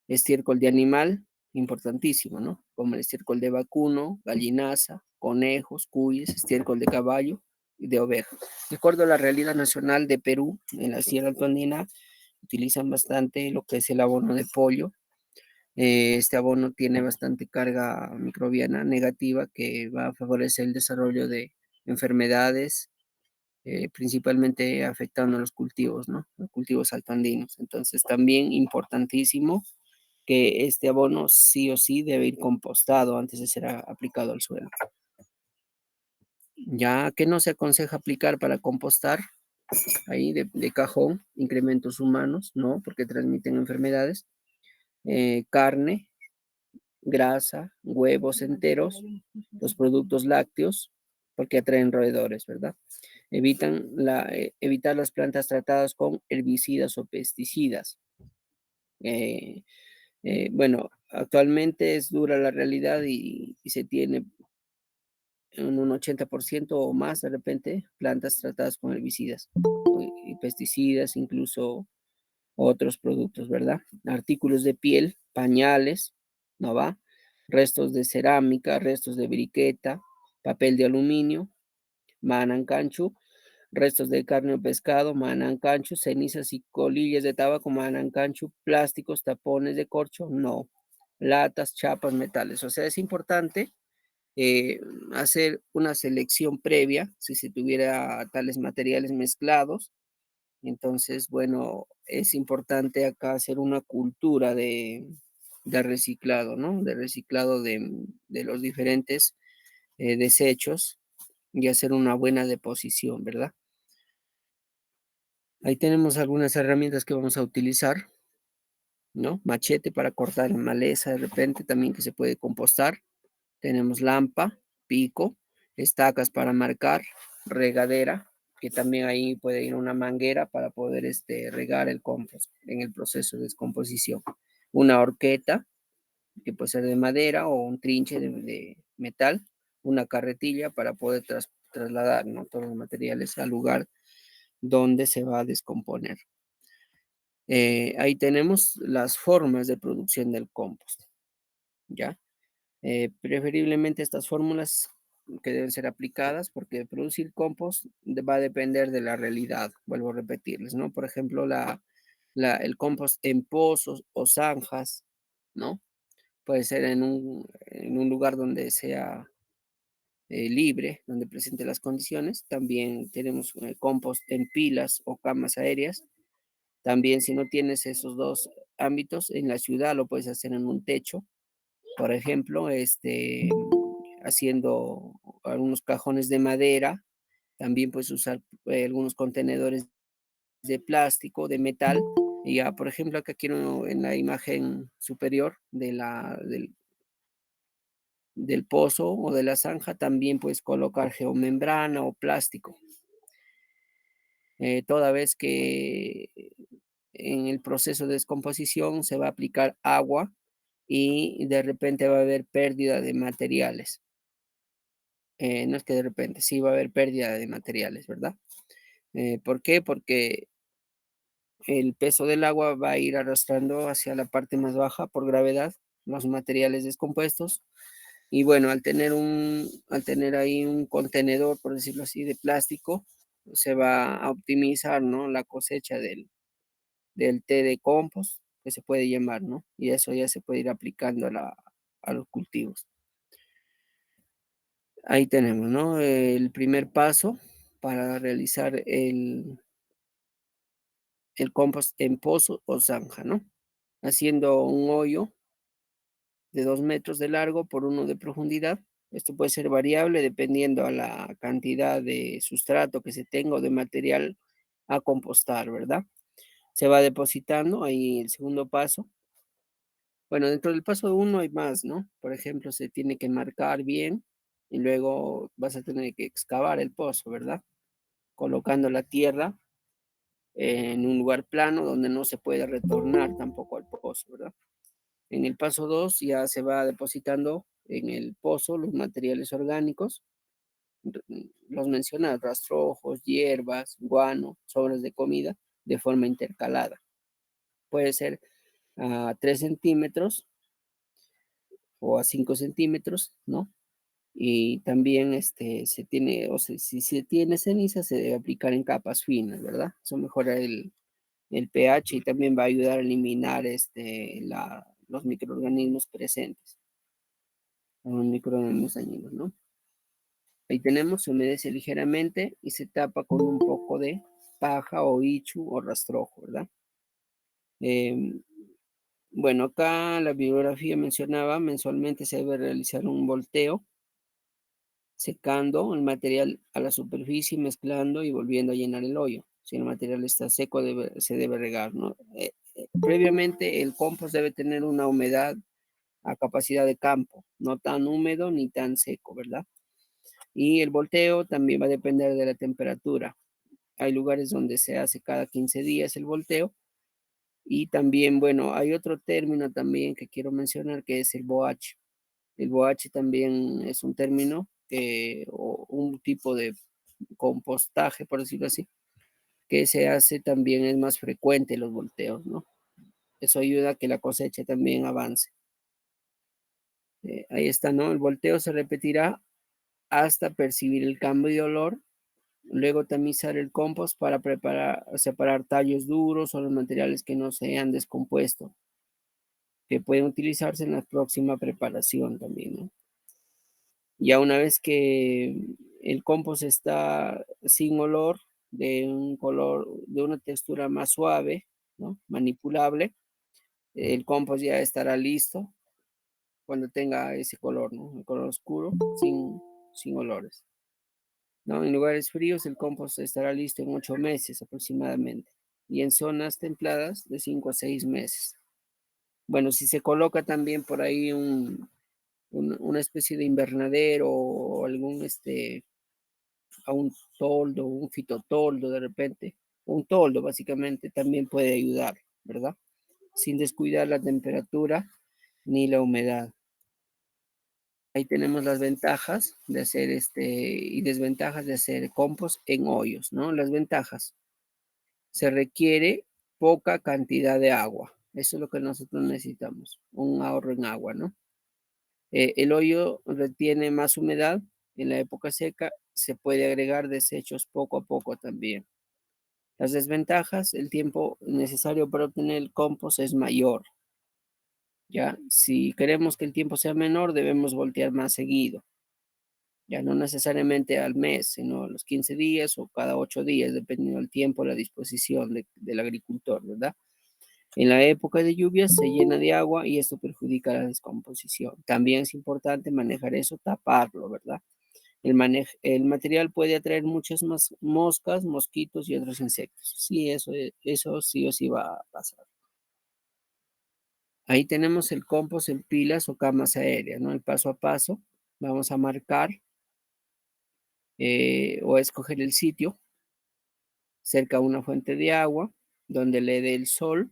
Speaker 1: estiércol de animal, importantísimo, ¿no? Como el estiércol de vacuno, gallinaza, conejos, cuyes, estiércol de caballo y de oveja. De acuerdo a la realidad nacional de Perú, en la Sierra Altoandina, utilizan bastante lo que es el abono de pollo. Este abono tiene bastante carga microbiana negativa que va a favorecer el desarrollo de enfermedades, principalmente afectando a los cultivos, ¿no? Los cultivos altoandinos. Entonces, también importantísimo que este abono sí o sí debe ir compostado antes de ser aplicado al suelo. Ya que no se aconseja aplicar para compostar, ahí de cajón, incrementos humanos, no, porque transmiten enfermedades, carne, grasa, huevos enteros, los productos lácteos, porque atraen roedores, ¿verdad? Evitar las plantas tratadas con herbicidas o pesticidas. Eh, bueno, actualmente es dura la realidad y se tiene en un 80% o más de repente plantas tratadas con herbicidas y pesticidas, incluso otros productos, ¿verdad? Artículos de piel, pañales, ¿no va? Restos de cerámica, restos de briqueta, papel de aluminio, manancancho, restos de carne o pescado, manancancho, cenizas y colillas de tabaco, manancancho, plásticos, tapones de corcho, no. Latas, chapas, metales. O sea, es importante eh, hacer una selección previa si se tuviera tales materiales mezclados. Entonces, bueno, es importante acá hacer una cultura de reciclado, ¿no? De reciclado de los diferentes desechos y hacer una buena deposición, ¿verdad? Ahí tenemos algunas herramientas que vamos a utilizar, ¿no? Machete para cortar maleza de repente también que se puede compostar. Tenemos lampa, pico, estacas para marcar, regadera, que también ahí puede ir una manguera para poder regar el compost en el proceso de descomposición. Una horqueta, que puede ser de madera o un trinche de metal, una carretilla para poder trasladar, ¿no?, todos los materiales al lugar donde se va a descomponer. Ahí tenemos las formas de producción del compost, ¿ya? Preferiblemente estas fórmulas que deben ser aplicadas, porque producir compost va a depender de la realidad, vuelvo a repetirles, ¿no? Por ejemplo, el compost en pozos o zanjas, ¿no? Puede ser en un lugar donde sea libre, donde presente las condiciones. También tenemos compost en pilas o camas aéreas. También si no tienes esos dos ámbitos, en la ciudad lo puedes hacer en un techo, por ejemplo, haciendo algunos cajones de madera, también puedes usar algunos contenedores de plástico, de metal. Y ya, por ejemplo, acá quiero en la imagen superior del pozo o de la zanja, también puedes colocar geomembrana o plástico, toda vez que en el proceso de descomposición se va a aplicar agua y de repente va a haber pérdida de materiales. No es que de repente, sí va a haber pérdida de materiales, ¿verdad? ¿Por qué? Porque el peso del agua va a ir arrastrando hacia la parte más baja por gravedad los materiales descompuestos. Y bueno, al tener ahí un contenedor, por decirlo así, de plástico, se va a optimizar, ¿no?, la cosecha del té de compost, que se puede llamar, ¿no? Y eso ya se puede ir aplicando a los cultivos. Ahí tenemos, ¿no?, el primer paso para realizar el compost en pozo o zanja, ¿no? Haciendo un hoyo de 2 metros de largo por 1 de profundidad. Esto puede ser variable dependiendo a la cantidad de sustrato que se tenga o de material a compostar, ¿verdad? Se va depositando ahí el segundo paso. Bueno, dentro del paso uno hay más, ¿no? Por ejemplo, se tiene que marcar bien y luego vas a tener que excavar el pozo, ¿verdad? Colocando la tierra en un lugar plano donde no se puede retornar tampoco al pozo, ¿verdad? En el paso 2 ya se va depositando en el pozo los materiales orgánicos, los mencionados, rastrojos, hierbas, guano, sobras de comida, de forma intercalada. Puede ser a 3 centímetros o a 5 centímetros, ¿no? Y también se tiene, o sea, si se tiene ceniza, se debe aplicar en capas finas, ¿verdad? Eso mejora el pH y también va a ayudar a eliminar los microorganismos presentes, los microorganismos dañinos, ¿no? Ahí tenemos, se humedece ligeramente y se tapa con un poco de paja o ichu o rastrojo, ¿verdad? Em, bueno, acá la bibliografía mencionaba, mensualmente se debe realizar un volteo, secando el material a la superficie, mezclando y volviendo a llenar el hoyo. Si el material está seco, se debe regar, ¿no? Previamente, el compost debe tener una humedad a capacidad de campo, no tan húmedo ni tan seco, ¿verdad? Y el volteo también va a depender de la temperatura. Hay lugares donde se hace cada 15 días el volteo. Y también, bueno, hay otro término también que quiero mencionar, que es el BOH. El BOH también es un término o un tipo de compostaje, por decirlo así, que se hace también, es más frecuente los volteos, ¿no? Eso ayuda a que la cosecha también avance. Ahí está, ¿no? El volteo se repetirá hasta percibir el cambio de olor. Luego tamizar el compost para separar tallos duros o los materiales que no se han descompuesto, que pueden utilizarse en la próxima preparación también, ¿no? Ya una vez que el compost está sin olor, de un color, de una textura más suave, ¿no?, manipulable, el compost ya estará listo cuando tenga ese color, ¿no?, el color oscuro, sin sin olores, ¿no? En lugares fríos el compost estará listo en 8 meses aproximadamente y en zonas templadas de 5 a 6 meses. Bueno, si se coloca también por ahí una especie de invernadero o algún, a un toldo, un fitotoldo de repente, un toldo básicamente también puede ayudar, ¿verdad? Sin descuidar la temperatura ni la humedad. Ahí tenemos las ventajas de hacer y desventajas de hacer compost en hoyos, ¿no? Las ventajas. Se requiere poca cantidad de agua. Eso es lo que nosotros necesitamos, un ahorro en agua, ¿no? El hoyo retiene más humedad en la época seca. Se puede agregar desechos poco a poco también. Las desventajas, el tiempo necesario para obtener el compost es mayor, ¿ya? Si queremos que el tiempo sea menor, debemos voltear más seguido, ya no necesariamente al mes, sino a los 15 días o cada 8 días, dependiendo del tiempo, la disposición del agricultor, ¿verdad? En la época de lluvias se llena de agua y esto perjudica la descomposición. También es importante manejar eso, taparlo, ¿verdad? El material puede atraer muchas más moscas, mosquitos y otros insectos. Sí, eso sí o sí va a pasar. Ahí tenemos el compost en pilas o camas aéreas, ¿no? El paso a paso. Vamos a marcar o a escoger el sitio cerca a una fuente de agua donde le dé el sol,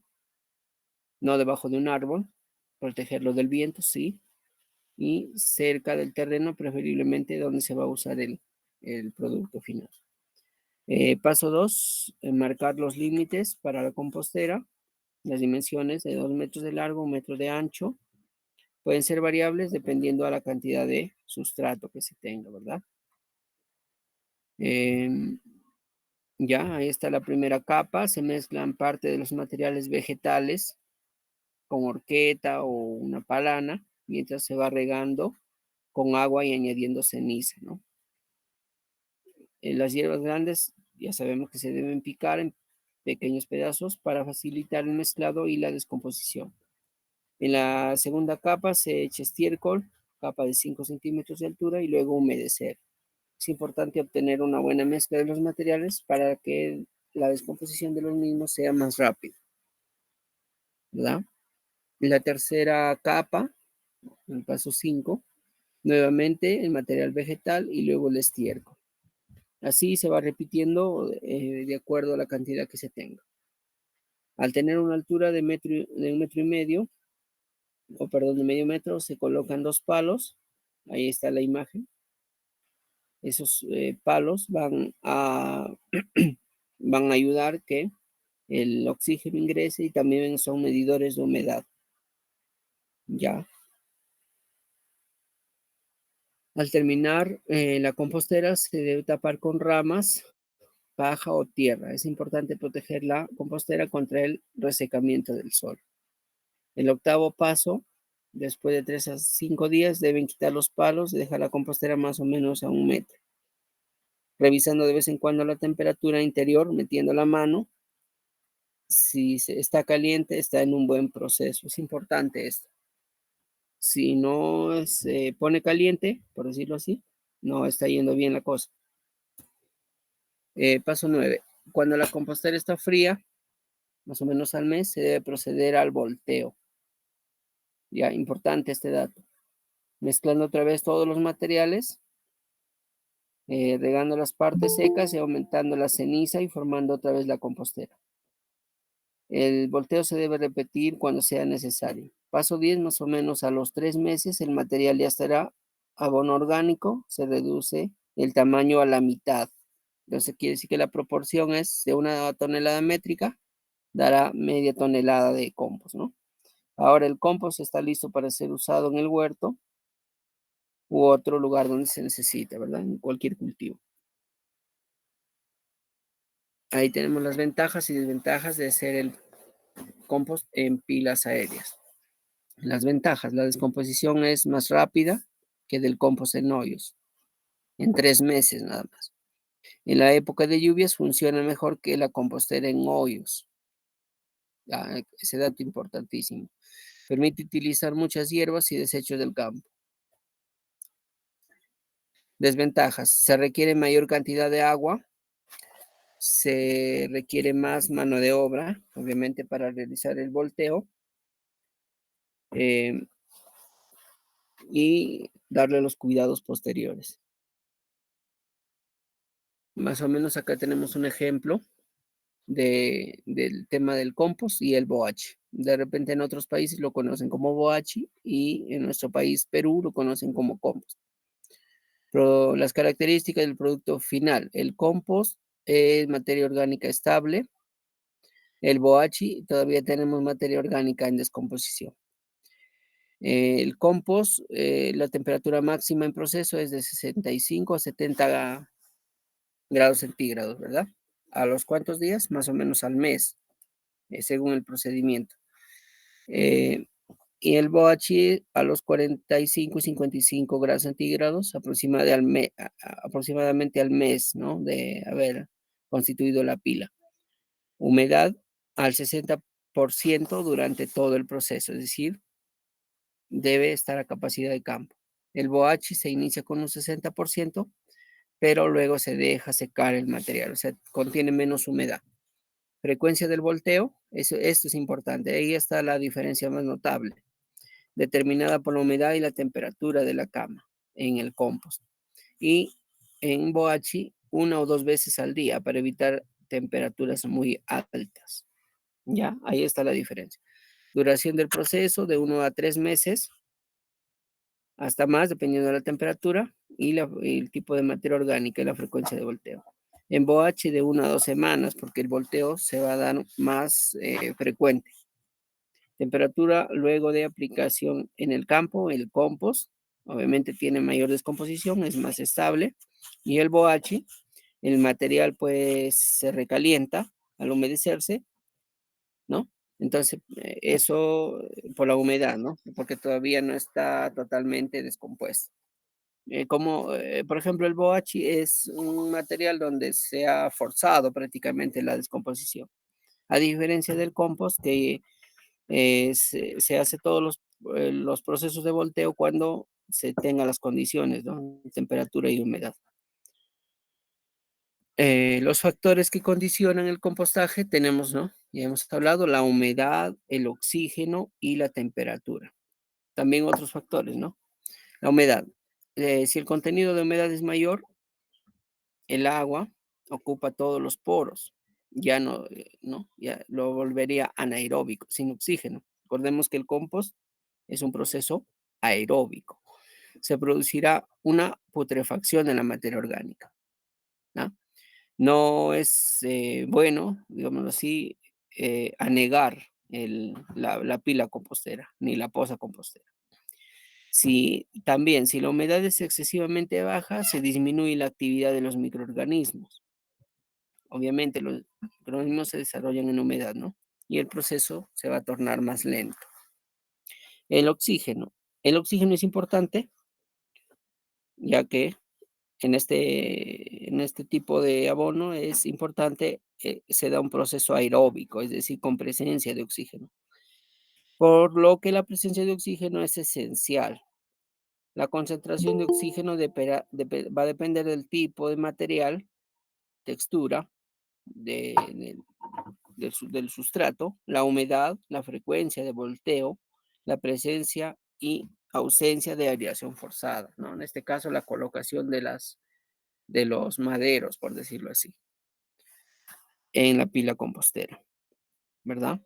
Speaker 1: no debajo de un árbol, protegerlo del viento, sí, y cerca del terreno, preferiblemente donde se va a usar el producto final. Paso 2, marcar los límites para la compostera, las dimensiones de 2 metros de largo, 1 metro de ancho. Pueden ser variables dependiendo a la cantidad de sustrato que se tenga, ¿verdad? Em, ya, ahí está la primera capa. Se mezclan parte de los materiales vegetales con horqueta o una palana, mientras se va regando con agua y añadiendo ceniza, ¿no? Las hierbas grandes ya sabemos que se deben picar en pequeños pedazos para facilitar el mezclado y la descomposición. En la segunda capa se echa estiércol, capa de 5 centímetros de altura y luego humedecer. Es importante obtener una buena mezcla de los materiales para que la descomposición de los mismos sea más rápida, ¿verdad? La tercera capa, el paso 5, nuevamente el material vegetal y luego el estiércol. Así se va repitiendo de acuerdo a la cantidad que se tenga. Al tener una altura de 1 metro y medio, o perdón, de medio metro, se colocan 2 palos. Ahí está la imagen. Esos palos van a ayudar que el oxígeno ingrese y también son medidores de humedad. Ya. Al terminar la compostera se debe tapar con ramas, paja o tierra. Es importante proteger la compostera contra el resecamiento del sol. El octavo paso, después de 3 a 5 días, deben quitar los palos y dejar la compostera más o menos a 1 metro, revisando de vez en cuando la temperatura interior, metiendo la mano. Si está caliente, está en un buen proceso. Es importante esto. Si no se pone caliente, por decirlo así, no está yendo bien la cosa. Paso 9. Cuando la compostera está fría, más o menos al mes, se debe proceder al volteo. Ya, importante este dato. Mezclando otra vez todos los materiales, regando las partes secas y aumentando la ceniza y formando otra vez la compostera. El volteo se debe repetir cuando sea necesario. Paso 10, más o menos a los 3 meses, el material ya estará abono orgánico, se reduce el tamaño a la mitad. Entonces quiere decir que la proporción es de 1 tonelada métrica, dará media tonelada de compost, ¿no? Ahora el compost está listo para ser usado en el huerto u otro lugar donde se necesite, ¿verdad? En cualquier cultivo. Ahí tenemos las ventajas y desventajas de hacer el compost en pilas aéreas. Las ventajas, la descomposición es más rápida que del compost en hoyos, en 3 meses nada más. En la época de lluvias funciona mejor que la compostera en hoyos. Ese dato importantísimo. Permite utilizar muchas hierbas y desechos del campo. Desventajas, se requiere mayor cantidad de agua, se requiere más mano de obra, obviamente, para realizar el volteo, em, y darle los cuidados posteriores. Más o menos acá tenemos un ejemplo del tema del compost y el boachi. De repente en otros países lo conocen como boachi y en nuestro país, Perú, lo conocen como compost. Pero las características del producto final, el compost es materia orgánica estable, el boachi todavía tenemos materia orgánica en descomposición. El compost, la temperatura máxima en proceso es de 65 a 70 grados centígrados, ¿verdad? ¿A los cuántos días? Más o menos al mes, según el procedimiento. Eh, y el boachi a los 45 y 55 grados centígrados, aproximadamente al mes, ¿no? De haber constituido la pila. Humedad al 60% durante todo el proceso, es decir, debe estar a capacidad de campo. El boachi se inicia con un 60%, pero luego se deja secar el material, o sea, contiene menos humedad. Frecuencia del volteo, esto es importante, ahí está la diferencia más notable, determinada por la humedad y la temperatura de la cama en el compost. Y en boachi, una o dos veces al día para evitar temperaturas muy altas. Ya, ahí está la diferencia. Duración del proceso de 1 a 3 meses, hasta más, dependiendo de la temperatura y el tipo de materia orgánica y la frecuencia de volteo. En boachi de 1 a 2 semanas, porque el volteo se va a dar más frecuente. Temperatura luego de aplicación en el campo, el compost, obviamente tiene mayor descomposición, es más estable. Y el boachi, el material pues se recalienta al humedecerse, ¿no? Entonces, eso por la humedad, ¿no? Porque todavía no está totalmente descompuesto. Por ejemplo, el boachi es un material donde se ha forzado prácticamente la descomposición, a diferencia del compost que se hace todos los procesos de volteo cuando se tenga las condiciones, ¿no? Temperatura y humedad. Los factores que condicionan el compostaje tenemos, ¿no? Ya hemos hablado, la humedad, el oxígeno y la temperatura. También otros factores, ¿no? La humedad. Si el contenido de humedad es mayor, el agua ocupa todos los poros. Ya no, ¿no? Ya lo volvería anaeróbico, sin oxígeno. Recordemos que el compost es un proceso aeróbico. Se producirá una putrefacción de la materia orgánica, ¿no? No es bueno, digámoslo así, anegar la pila compostera ni la poza compostera. Si la humedad es excesivamente baja, se disminuye la actividad de los microorganismos. Obviamente, los microorganismos se desarrollan en humedad, ¿no? Y el proceso se va a tornar más lento. El oxígeno. El oxígeno es importante, ya que en este tipo de abono es importante, se da un proceso aeróbico, es decir, con presencia de oxígeno, por lo que la presencia de oxígeno es esencial. La concentración de oxígeno va a depender del tipo de material, textura del sustrato, la humedad, la frecuencia de volteo, la presencia y ausencia de aireación forzada, ¿no? En este caso, la colocación de los maderos, por decirlo así, en la pila compostera, ¿verdad?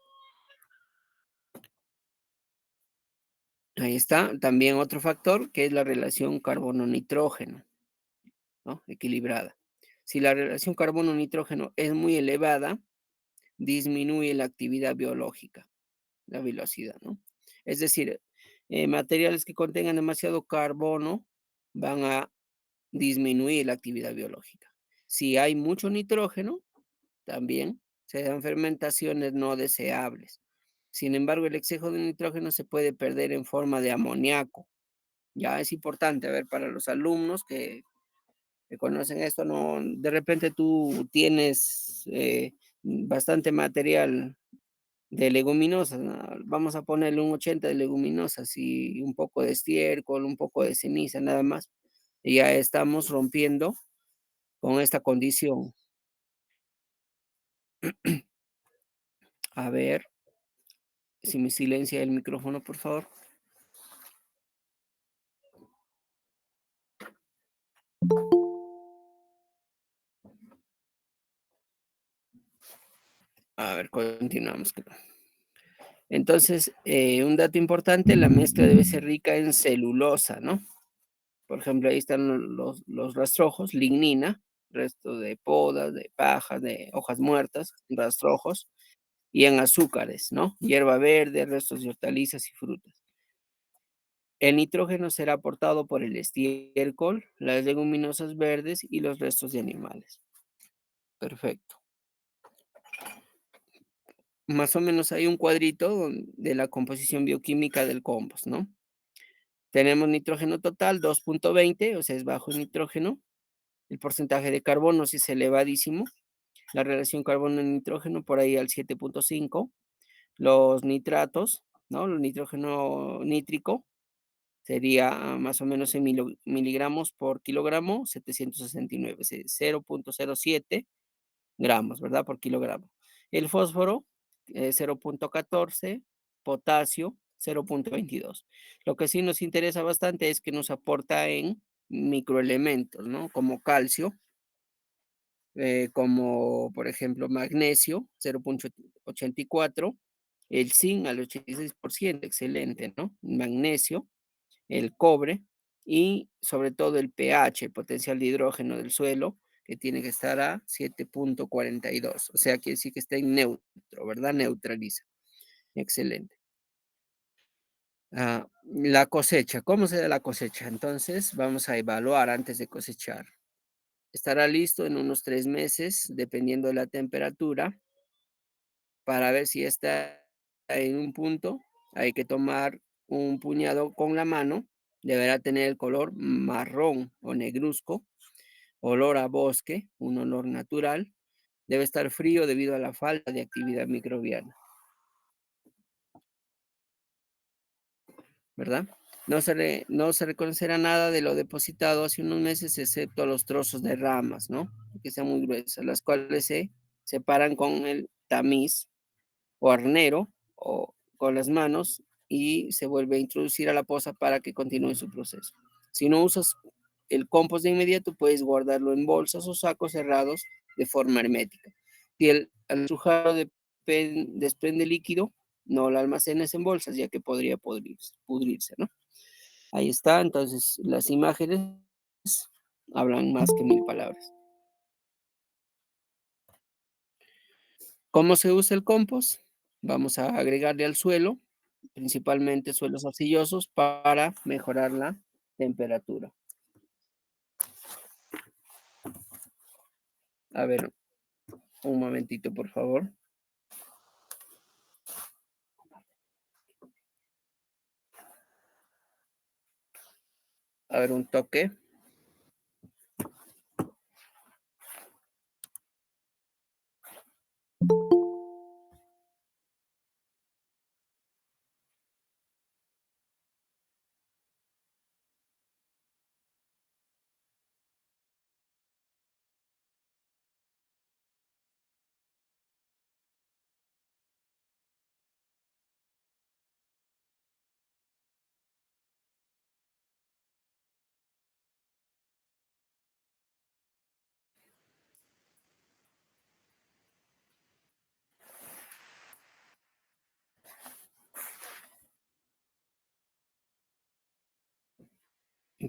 Speaker 1: Ahí está. También otro factor que es la relación carbono-nitrógeno, ¿no? Equilibrada. Si la relación carbono-nitrógeno es muy elevada, disminuye la actividad biológica, la velocidad, ¿no? Es decir, materiales que contengan demasiado carbono van a disminuir la actividad biológica. Si hay mucho nitrógeno, también se dan fermentaciones no deseables. Sin embargo, el exceso de nitrógeno se puede perder en forma de amoníaco. Ya es importante, a ver, para los alumnos que conocen esto, no, de repente tú tienes bastante material de leguminosas, ¿no? Vamos a ponerle un 80 de leguminosas y un poco de estiércol, un poco de ceniza, nada más. y ya estamos rompiendo con esta condición. A ver, si me silencia el micrófono, por favor. A ver, continuamos. Entonces, un dato importante, la mezcla debe ser rica en celulosa, ¿no? Por ejemplo, ahí están los rastrojos, lignina, resto de podas, de pajas, de hojas muertas, rastrojos, y en azúcares, ¿no? Hierba verde, restos de hortalizas y frutas. El nitrógeno será aportado por el estiércol, las leguminosas verdes y los restos de animales. Perfecto. Más o menos hay un cuadrito de la composición bioquímica del compost, ¿no? Tenemos nitrógeno total 2,20, o sea, es bajo en nitrógeno. El porcentaje de carbono sí es elevadísimo. La relación carbono-nitrógeno por ahí al 7,5. Los nitratos, ¿no? El nitrógeno nítrico sería más o menos en miligramos por kilogramo, 769, 0,07 gramos, ¿verdad? Por kilogramo. El fósforo, 0,14, potasio, 0,22. Lo que sí nos interesa bastante es que nos aporta en microelementos, ¿no? Como calcio, como por ejemplo magnesio, 0,84, el zinc al 86%, excelente, ¿no? Magnesio, el cobre y sobre todo el pH, el potencial de hidrógeno del suelo, que tiene que estar a 7,42. O sea, quiere decir que está en neutro, ¿verdad? Neutraliza. Excelente. La cosecha, ¿cómo se da la cosecha? Entonces, vamos a evaluar antes de cosechar. Estará listo en unos 3 meses, dependiendo de la temperatura, para ver si está en un punto. Hay que tomar un puñado con la mano, deberá tener el color marrón o negruzco, olor a bosque, un olor natural, debe estar frío debido a la falta de actividad microbiana, ¿verdad? No se reconocerá nada de lo depositado hace unos meses, excepto los trozos de ramas, ¿no? Que sean muy gruesas, las cuales se separan con el tamiz o arnero o con las manos y se vuelve a introducir a la poza para que continúe su proceso. Si no usas el compost de inmediato, puedes guardarlo en bolsas o sacos cerrados de forma hermética. Si al estrujarlo desprende líquido, no lo almacenes en bolsas, ya que podría pudrirse, ¿no? Ahí está, entonces las imágenes hablan más que mil palabras. ¿Cómo se usa el compost? Vamos a agregarle al suelo, principalmente suelos arcillosos, para mejorar la temperatura. A ver, un momentito, por favor. A ver, un toque.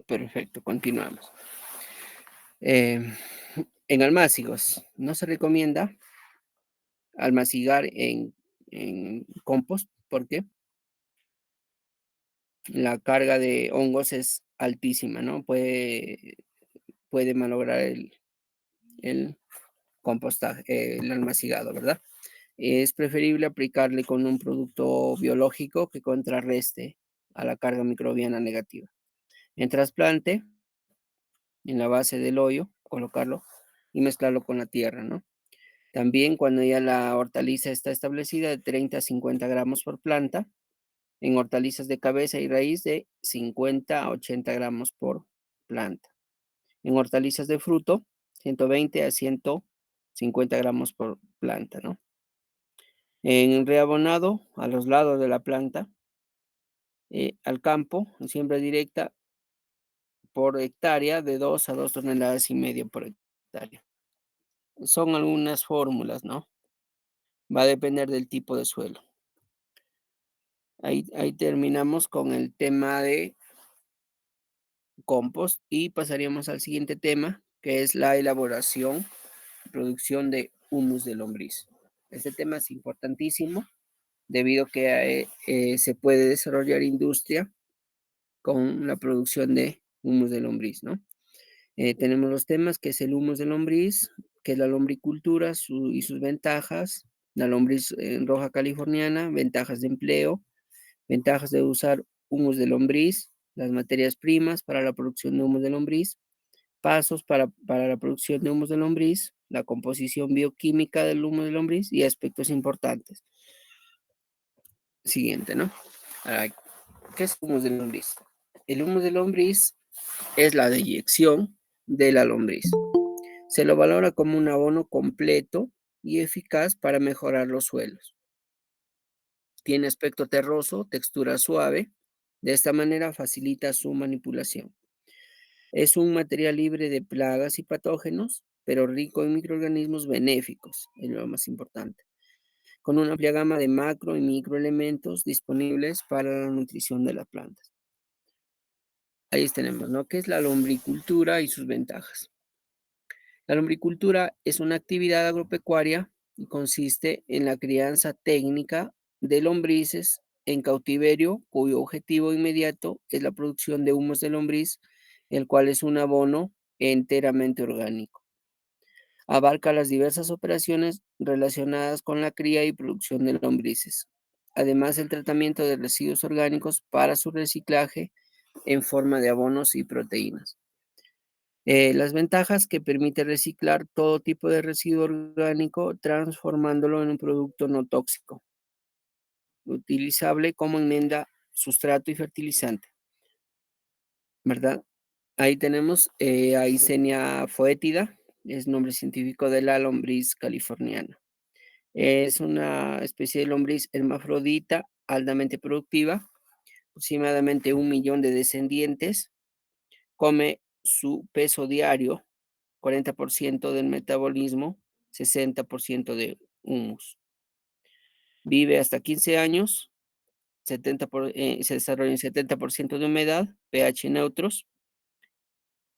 Speaker 1: Perfecto, continuamos. Em, en almácigos, no se recomienda almacigar en compost porque la carga de hongos es altísima, ¿no? Puede malograr el compostaje, el almacigado, ¿verdad? Es preferible aplicarle con un producto biológico que contrarreste a la carga microbiana negativa. En trasplante, en la base del hoyo, colocarlo y mezclarlo con la tierra, ¿no? También cuando ya la hortaliza está establecida de 30 a 50 gramos por planta, en hortalizas de cabeza y raíz de 50 a 80 gramos por planta. En hortalizas de fruto, 120 a 150 gramos por planta, ¿no? En reabonado, a los lados de la planta, al campo, en siembra directa, por hectárea, de 2 a 2,5 toneladas por hectárea. Son algunas fórmulas, ¿no? Va a depender del tipo de suelo. Ahí terminamos con el tema de compost y pasaríamos al siguiente tema, que es la elaboración y producción de humus de lombriz. Este tema es importantísimo debido a que se puede desarrollar industria con la producción de humus de lombriz, ¿no? Tenemos los temas que es el humus de lombriz, que es la lombricultura y sus ventajas, la lombriz roja californiana, ventajas de empleo, ventajas de usar humus de lombriz, las materias primas para la producción de humus de lombriz, pasos para la producción de humus de lombriz, la composición bioquímica del humo de lombriz y aspectos importantes. Siguiente, ¿no? Ahora, ¿qué es humus de lombriz? El humus de lombriz es la deyección de la lombriz. Se lo valora como un abono completo y eficaz para mejorar los suelos. Tiene aspecto terroso, textura suave. De esta manera facilita su manipulación. Es un material libre de plagas y patógenos, pero rico en microorganismos benéficos, es lo más importante, con una amplia gama de macro y microelementos disponibles para la nutrición de las plantas. Ahí tenemos, ¿no? ¿Qué es la lombricultura y sus ventajas? La lombricultura es una actividad agropecuaria y consiste en la crianza técnica de lombrices en cautiverio, cuyo objetivo inmediato es la producción de humos de lombriz, el cual es un abono enteramente orgánico. Abarca las diversas operaciones relacionadas con la cría y producción de lombrices. Además, el tratamiento de residuos orgánicos para su reciclaje en forma de abonos y proteínas. Las ventajas que permite reciclar todo tipo de residuo orgánico transformándolo en un producto no tóxico, utilizable como enmienda, sustrato y fertilizante, ¿verdad? Ahí tenemos a Eisenia foetida, es nombre científico de la lombriz californiana. Es una especie de lombriz hermafrodita altamente productiva, aproximadamente 1 millón de descendientes, come su peso diario, 40% del metabolismo, 60% de humus. Vive hasta 15 años, se desarrolla en 70% de humedad, pH neutros,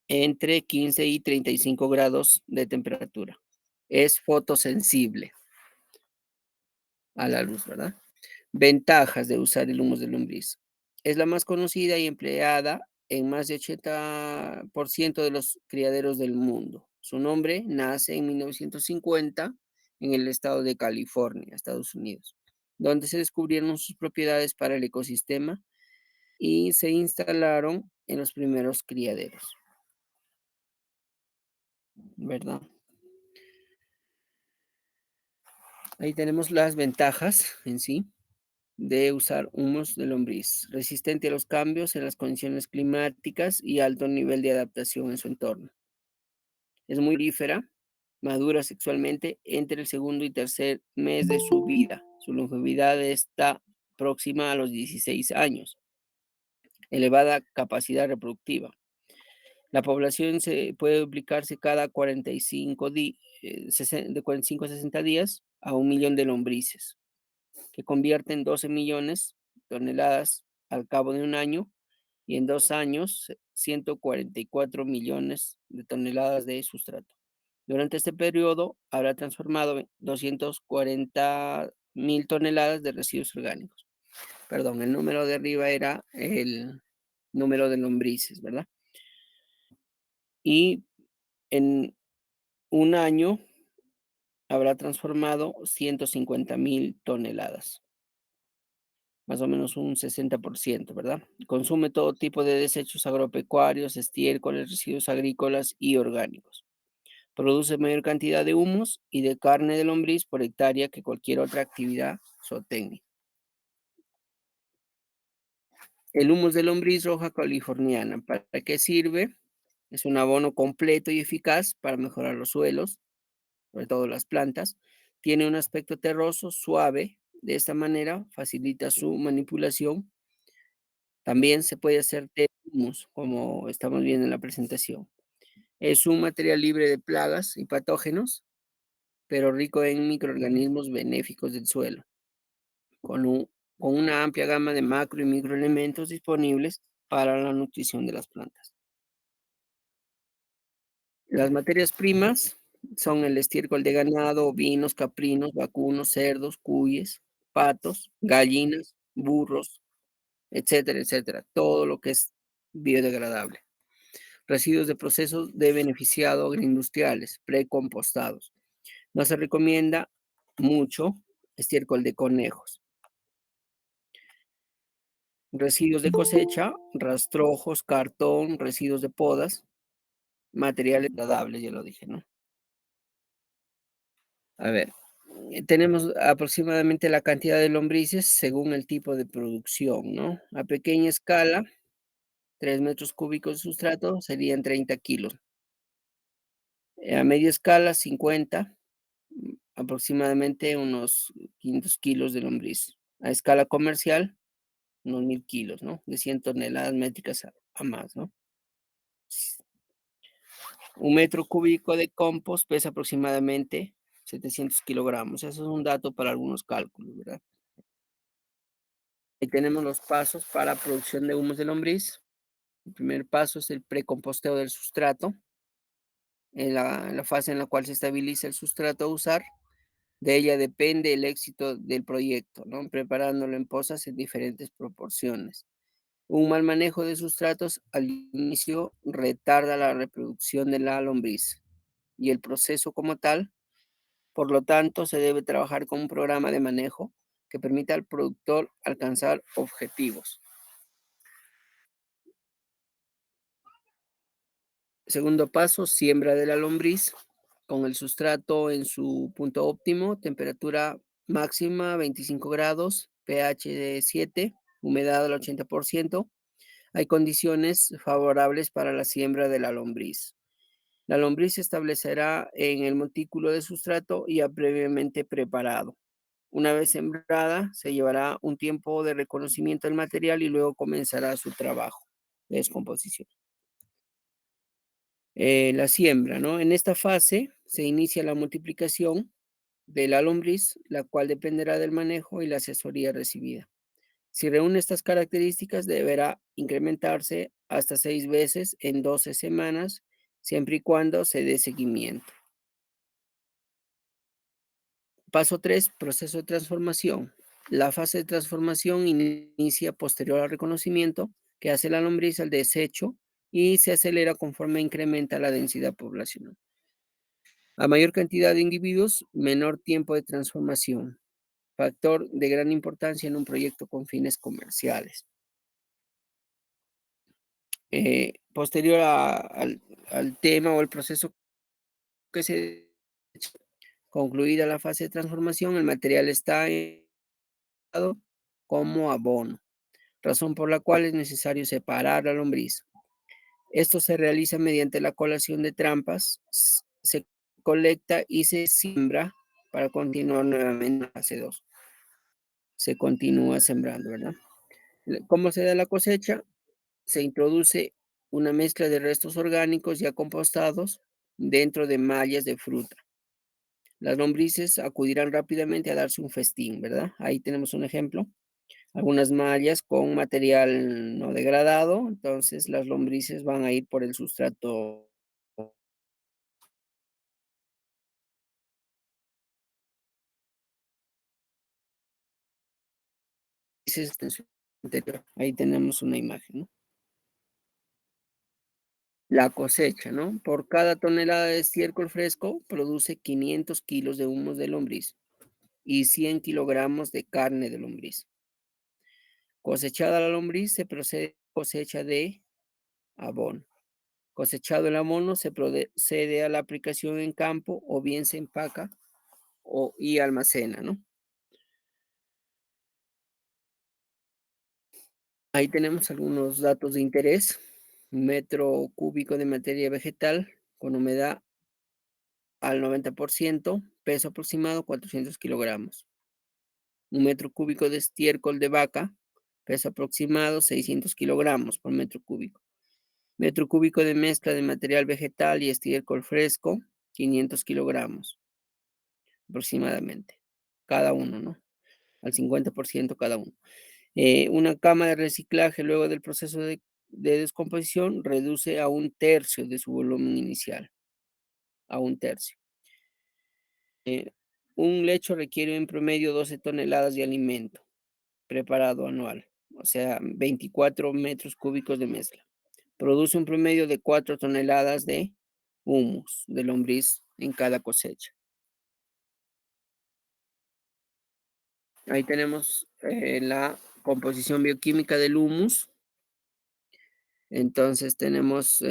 Speaker 1: entre 15 y 35 grados de temperatura. Es fotosensible a la luz, ¿verdad? Ventajas de usar el humus de lombriz. Es la más conocida y empleada en más de 80% de los criaderos del mundo. Su nombre nace en 1950 en el estado de California, Estados Unidos, donde se descubrieron sus propiedades para el ecosistema y se instalaron en los primeros criaderos, ¿verdad? Ahí tenemos las ventajas en sí de usar humus de lombriz, resistente a los cambios en las condiciones climáticas y alto nivel de adaptación en su entorno. Es muy prolífera, madura sexualmente entre el segundo y tercer mes de su vida. Su longevidad está próxima a los 16 años. Elevada capacidad reproductiva. La población se puede duplicarse cada 45 a 60 días a 1 millón de lombrices, que convierten 12 millones de toneladas al cabo de un año y en 2 años 144 millones de toneladas de sustrato. Durante este periodo habrá transformado 240.000 toneladas de residuos orgánicos. Perdón, el número de arriba era el número de lombrices, ¿verdad? Y en un año habrá transformado 150.000 toneladas, más o menos un 60%, ¿verdad? Consume todo tipo de desechos agropecuarios, estiércoles, residuos agrícolas y orgánicos. Produce mayor cantidad de humus y de carne de lombriz por hectárea que cualquier otra actividad zootécnica. El humus de lombriz roja californiana, ¿para qué sirve? Es un abono completo y eficaz para mejorar los suelos, sobre todo las plantas. Tiene un aspecto terroso, suave. De esta manera facilita su manipulación. También se puede hacer de humus, como estamos viendo en la presentación. Es un material libre de plagas y patógenos, pero rico en microorganismos benéficos del suelo, con, con una amplia gama de macro y microelementos disponibles para la nutrición de las plantas. Las materias primas son el estiércol de ganado, ovinos, caprinos, vacunos, cerdos, cuyes, patos, gallinas, burros, etcétera, etcétera. Todo lo que es biodegradable. Residuos de procesos de beneficiado agroindustriales, precompostados. No se recomienda mucho estiércol de conejos. Residuos de cosecha, rastrojos, cartón, residuos de podas, materiales degradables, ya lo dije, ¿no? A ver, tenemos aproximadamente la cantidad de lombrices según el tipo de producción, ¿no? A pequeña escala, 3 metros cúbicos de sustrato serían 30 kilos. A media escala, 50, aproximadamente unos 500 kilos de lombriz. A escala comercial, unos 1000 kilos, ¿no? De 100 toneladas métricas a más, ¿no? Un metro cúbico de compost pesa aproximadamente 700 kilogramos. Eso es un dato para algunos cálculos, ¿verdad? Ahí tenemos los pasos para producción de humus de lombriz. El primer paso es el precomposteo del sustrato, en la fase en la cual se estabiliza el sustrato a usar. De ella depende el éxito del proyecto, ¿no? Preparándolo en pozas en diferentes proporciones. Un mal manejo de sustratos al inicio retarda la reproducción de la lombriz y el proceso como tal. Por lo tanto, se debe trabajar con un programa de manejo que permita al productor alcanzar objetivos. Segundo paso, siembra de la lombriz con el sustrato en su punto óptimo, temperatura máxima 25 grados, pH de 7, humedad al 80%. Hay condiciones favorables para la siembra de la lombriz. La lombriz se establecerá en el montículo de sustrato ya previamente preparado. Una vez sembrada, se llevará un tiempo de reconocimiento del material y luego comenzará su trabajo de descomposición. La siembra, ¿no? En esta fase se inicia la multiplicación de la lombriz, la cual dependerá del manejo y la asesoría recibida. Si reúne estas características, deberá incrementarse hasta 6 veces en 12 semanas, siempre y cuando se dé seguimiento. Paso 3, proceso de transformación. La fase de transformación inicia posterior al reconocimiento que hace la lombriz al desecho y se acelera conforme incrementa la densidad poblacional. A mayor cantidad de individuos, menor tiempo de transformación, factor de gran importancia en un proyecto con fines comerciales. Posterior al tema o el proceso que se concluida la fase de transformación, el material está dado como abono, razón por la cual es necesario separar la lombriz. Esto se realiza mediante la colación de trampas, se colecta y se siembra para continuar nuevamente en la fase 2. Se continúa sembrando, ¿verdad? ¿Cómo se da la cosecha? Se introduce una mezcla de restos orgánicos ya compostados dentro de mallas de fruta. Las lombrices acudirán rápidamente a darse un festín, ¿verdad? Ahí tenemos un ejemplo. Algunas mallas con material no degradado, entonces las lombrices van a ir por el sustrato en su interior. Ahí tenemos una imagen, ¿no? La cosecha, ¿no? Por cada tonelada de estiércol fresco produce 500 kilos de humus de lombriz y 100 kilogramos de carne de lombriz. Cosechada la lombriz, se procede a cosecha de abono. Cosechado el abono, se procede a la aplicación en campo o bien se empaca y almacena, ¿no? Ahí tenemos algunos datos de interés. metro cúbico de materia vegetal con humedad al 90%, peso aproximado 400 kilogramos. Un metro cúbico de estiércol de vaca, peso aproximado 600 kilogramos por metro cúbico. Metro cúbico de mezcla de material vegetal y estiércol fresco, 500 kilogramos aproximadamente, cada uno, ¿no? Al 50% cada uno. Una cama de reciclaje luego del proceso de descomposición reduce a un tercio de su volumen inicial, a un tercio. Eh, un lecho requiere en promedio 12 toneladas de alimento preparado anual, o sea, 24 metros cúbicos de mezcla. Produce un promedio de 4 toneladas de humus de lombriz en cada cosecha. Ahí tenemos la composición bioquímica del humus. Entonces tenemos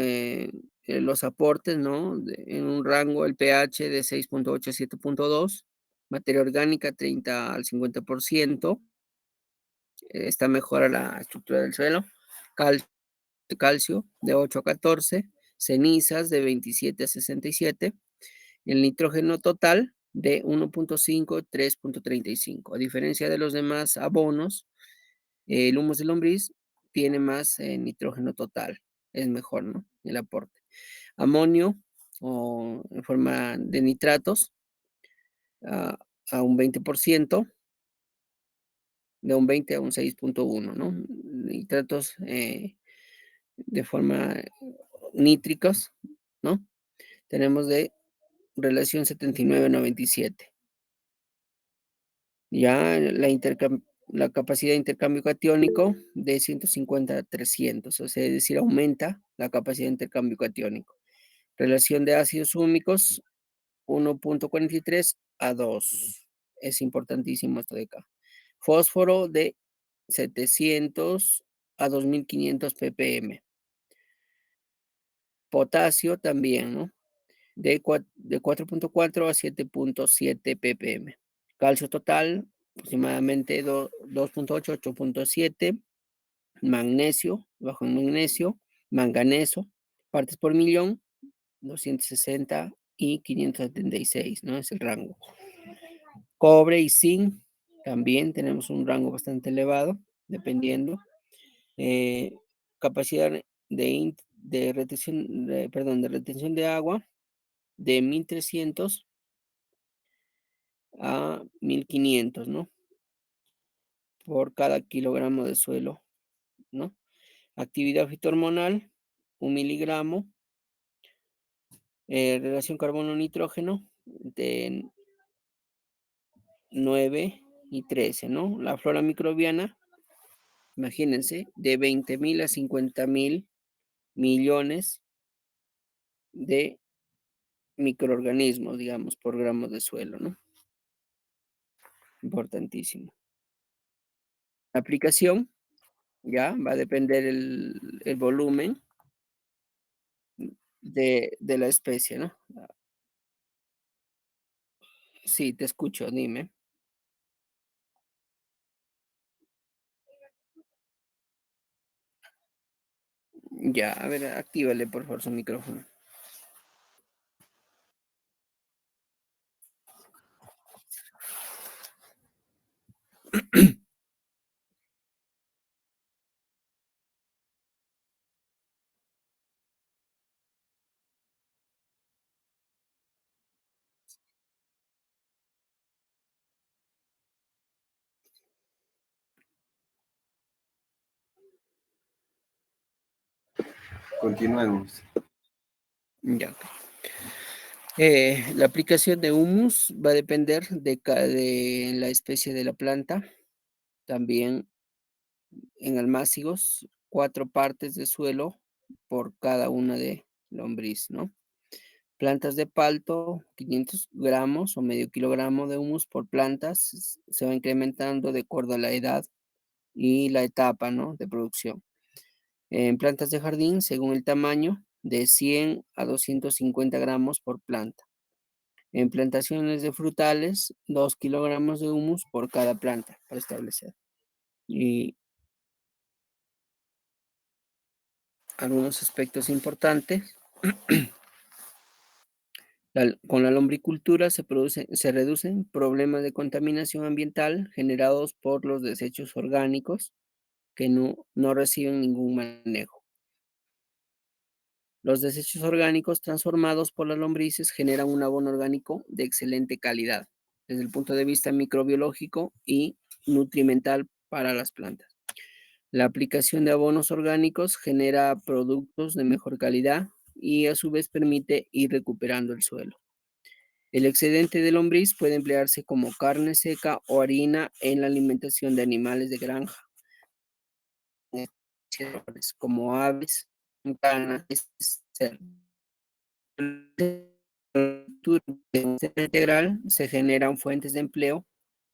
Speaker 1: los aportes, ¿no? En un rango, el pH de 6.8 a 7.2, materia orgánica 30 al 50%, esta mejora la estructura del suelo, cal- calcio de 8 a 14, cenizas de 27 a 67, el nitrógeno total de 1.5 a 3.35. A diferencia de los demás abonos, el humus de lombriz tiene más nitrógeno total, es mejor, ¿no? El aporte. Amonio o en forma de nitratos a, a un 20%, de un 20 a un 6.1, ¿no? Nitratos de forma nítricos, ¿no? Tenemos de relación 79-97. Ya la capacidad de intercambio catiónico de 150 a 300, o sea, es decir, aumenta la capacidad de intercambio catiónico. Relación de ácidos húmicos 1.43 a 2. Es importantísimo esto de acá. Fósforo de 700 a 2500 ppm. Potasio también, ¿no? De 4.4 a 7.7 ppm. Calcio total, aproximadamente 2.8, 8.7. Magnesio, bajo en magnesio. Manganeso, partes por millón, 260 y 576, ¿no? Es el rango. Cobre y zinc, también tenemos un rango bastante elevado, dependiendo. Eh, capacidad de retención, perdón, de retención de agua de 1300 a 1500, ¿no? Por cada kilogramo de suelo, ¿no? Actividad fitohormonal, 1 miligramo. Relación carbono-nitrógeno de 9 y 13, ¿no? La flora microbiana, imagínense, de 20.000 a 50.000 millones de microorganismos, digamos, por gramo de suelo, ¿no? Importantísimo. La aplicación, ya, va a depender el volumen de la especie, ¿no? Sí, te escucho, dime. Ya, a ver, actívale por favor su micrófono. Continuemos. Ya. La aplicación de humus va a depender de la especie de la planta. También en almácigos, 4 partes de suelo por cada una de lombriz, ¿no? Plantas de palto, 500 gramos o medio kilogramo de humus por plantas, se va incrementando de acuerdo a la edad y la etapa, ¿no? De producción. En plantas de jardín, según el tamaño, de 100 a 250 gramos por planta. En plantaciones de frutales, 2 kilogramos de humus por cada planta para establecer. Y algunos aspectos importantes. Con la lombricultura se reducen problemas de contaminación ambiental generados por los desechos orgánicos que no reciben ningún manejo. Los desechos orgánicos transformados por las lombrices generan un abono orgánico de excelente calidad desde el punto de vista microbiológico y nutrimental para las plantas. La aplicación de abonos orgánicos genera productos de mejor calidad y a su vez permite ir recuperando el suelo. El excedente de lombriz puede emplearse como carne seca o harina en la alimentación de animales de granja, como aves, canas, cerdos. Integral se generan fuentes de empleo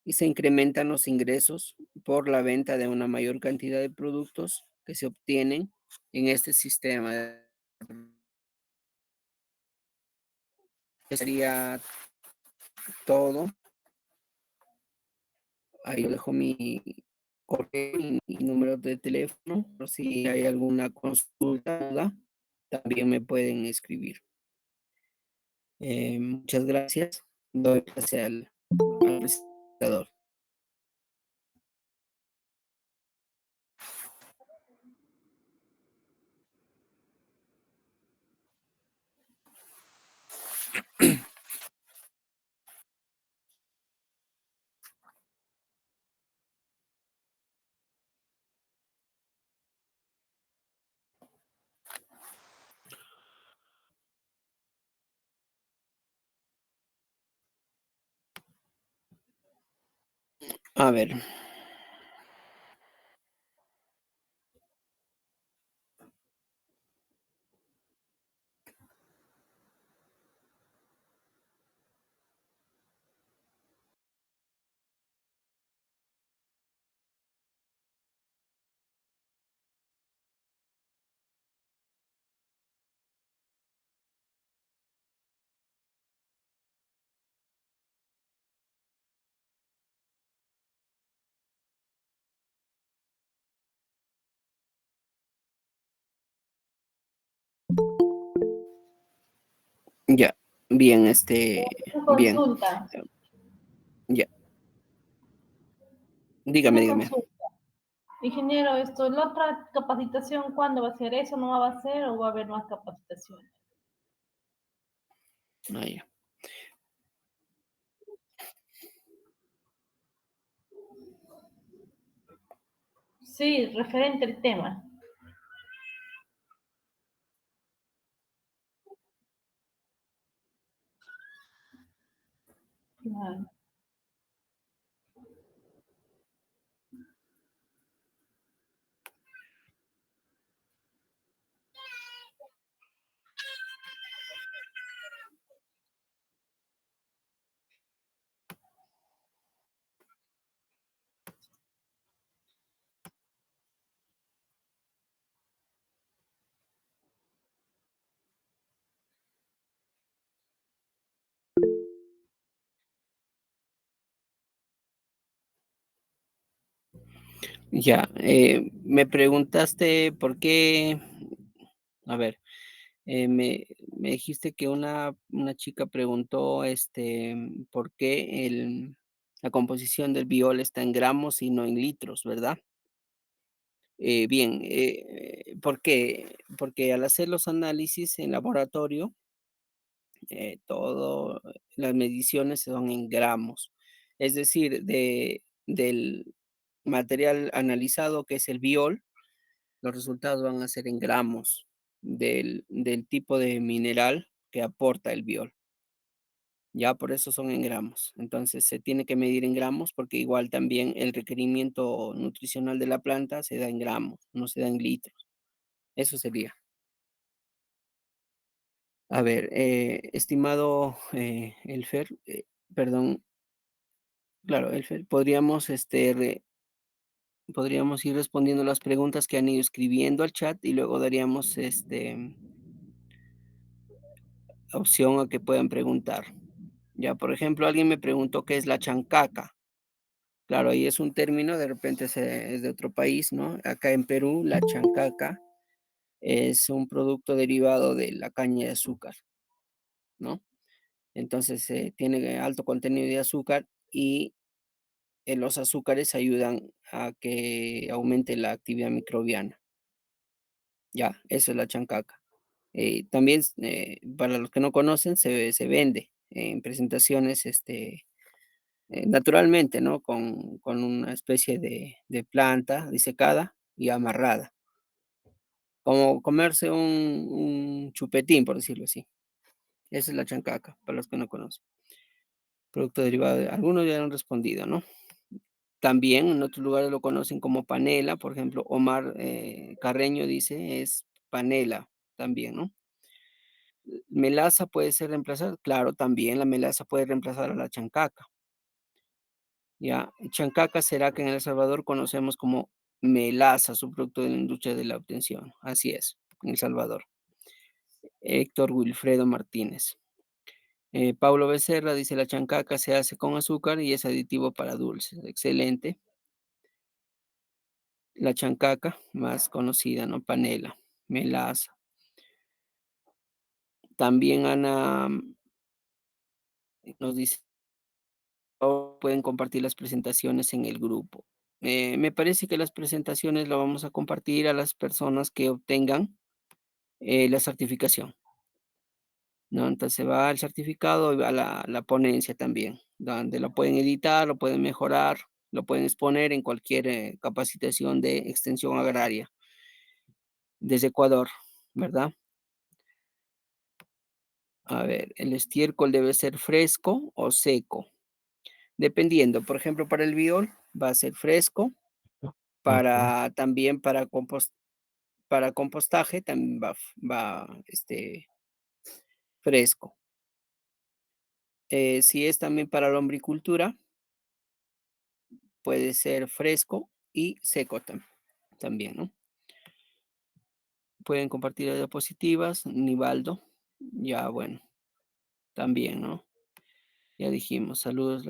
Speaker 1: y se incrementan los ingresos por la venta de una mayor cantidad de productos que se obtienen en este sistema. Sería todo. Ahí dejo mi correo y número de teléfono, por si hay alguna consulta, duda, también me pueden escribir. Muchas gracias. Doy pase al presentador. A ver, ya, bien,
Speaker 2: Una
Speaker 1: bien,
Speaker 2: consulta,
Speaker 1: ya, dígame,
Speaker 2: una
Speaker 1: dígame.
Speaker 2: consulta. Ingeniero, la otra capacitación, ¿cuándo va a ser? ¿Eso no va a ser o va a haber más capacitaciones?
Speaker 1: Ah, ya.
Speaker 2: Sí, referente al tema. Claro.
Speaker 1: Ya, me preguntaste por qué, a ver, me dijiste que una chica preguntó, por qué la composición del biol está en gramos y no en litros, ¿verdad? Bien, ¿por qué? Porque al hacer los análisis en laboratorio, todo las mediciones son en gramos. Es decir, del material analizado, que es el biol, los resultados van a ser en gramos del tipo de mineral que aporta el biol. Ya por eso son en gramos. Entonces se tiene que medir en gramos porque igual también el requerimiento nutricional de la planta se da en gramos, no se da en litros. Eso sería. A ver, estimado Elfer, perdón, claro, Elfer, podríamos ir respondiendo las preguntas que han ido escribiendo al chat y luego daríamos opción a que puedan preguntar. Ya, por ejemplo, alguien me preguntó qué es la chancaca. Claro, ahí es un término, de repente es de otro país, ¿no? Acá en Perú, la chancaca es un producto derivado de la caña de azúcar, ¿no? Entonces, tiene alto contenido de azúcar y, los azúcares ayudan a que aumente la actividad microbiana. Ya, eso es la chancaca. También, para los que no conocen, se vende en presentaciones, naturalmente, ¿no? Con una especie de planta disecada y amarrada, como comerse un chupetín, por decirlo así. Esa es la chancaca, para los que no conocen. Producto derivado de algunos ya han respondido, ¿no? También en otros lugares lo conocen como panela, por ejemplo, Omar, Carreño dice es panela también, ¿no? ¿Melaza puede ser reemplazada? Claro, también la melaza puede reemplazar a la chancaca, ¿ya? Chancaca será que en El Salvador conocemos como melaza, subproducto de la industria de la obtención. Así es, en El Salvador. Héctor Wilfredo Martínez. Paulo Becerra dice: "La chancaca se hace con azúcar y es aditivo para dulces". Excelente. La chancaca, más conocida, ¿no? Panela, melaza. También Ana nos dice: "Oh, pueden compartir las presentaciones en el grupo". Me parece que las presentaciones lo vamos a compartir a las personas que obtengan, la certificación, ¿no? Entonces va el certificado y va la ponencia también, donde lo pueden editar, lo pueden mejorar, lo pueden exponer en cualquier, capacitación de extensión agraria desde Ecuador, ¿verdad? A ver, ¿el estiércol debe ser fresco o seco? Dependiendo, por ejemplo, para el biol va a ser fresco,
Speaker 3: Ujú.
Speaker 1: para también para compostaje también fresco. Si es también para lombricultura, puede ser fresco y seco también, ¿no? Pueden compartir las diapositivas, Nivaldo, ya bueno, también, ¿no? Ya dijimos, saludos,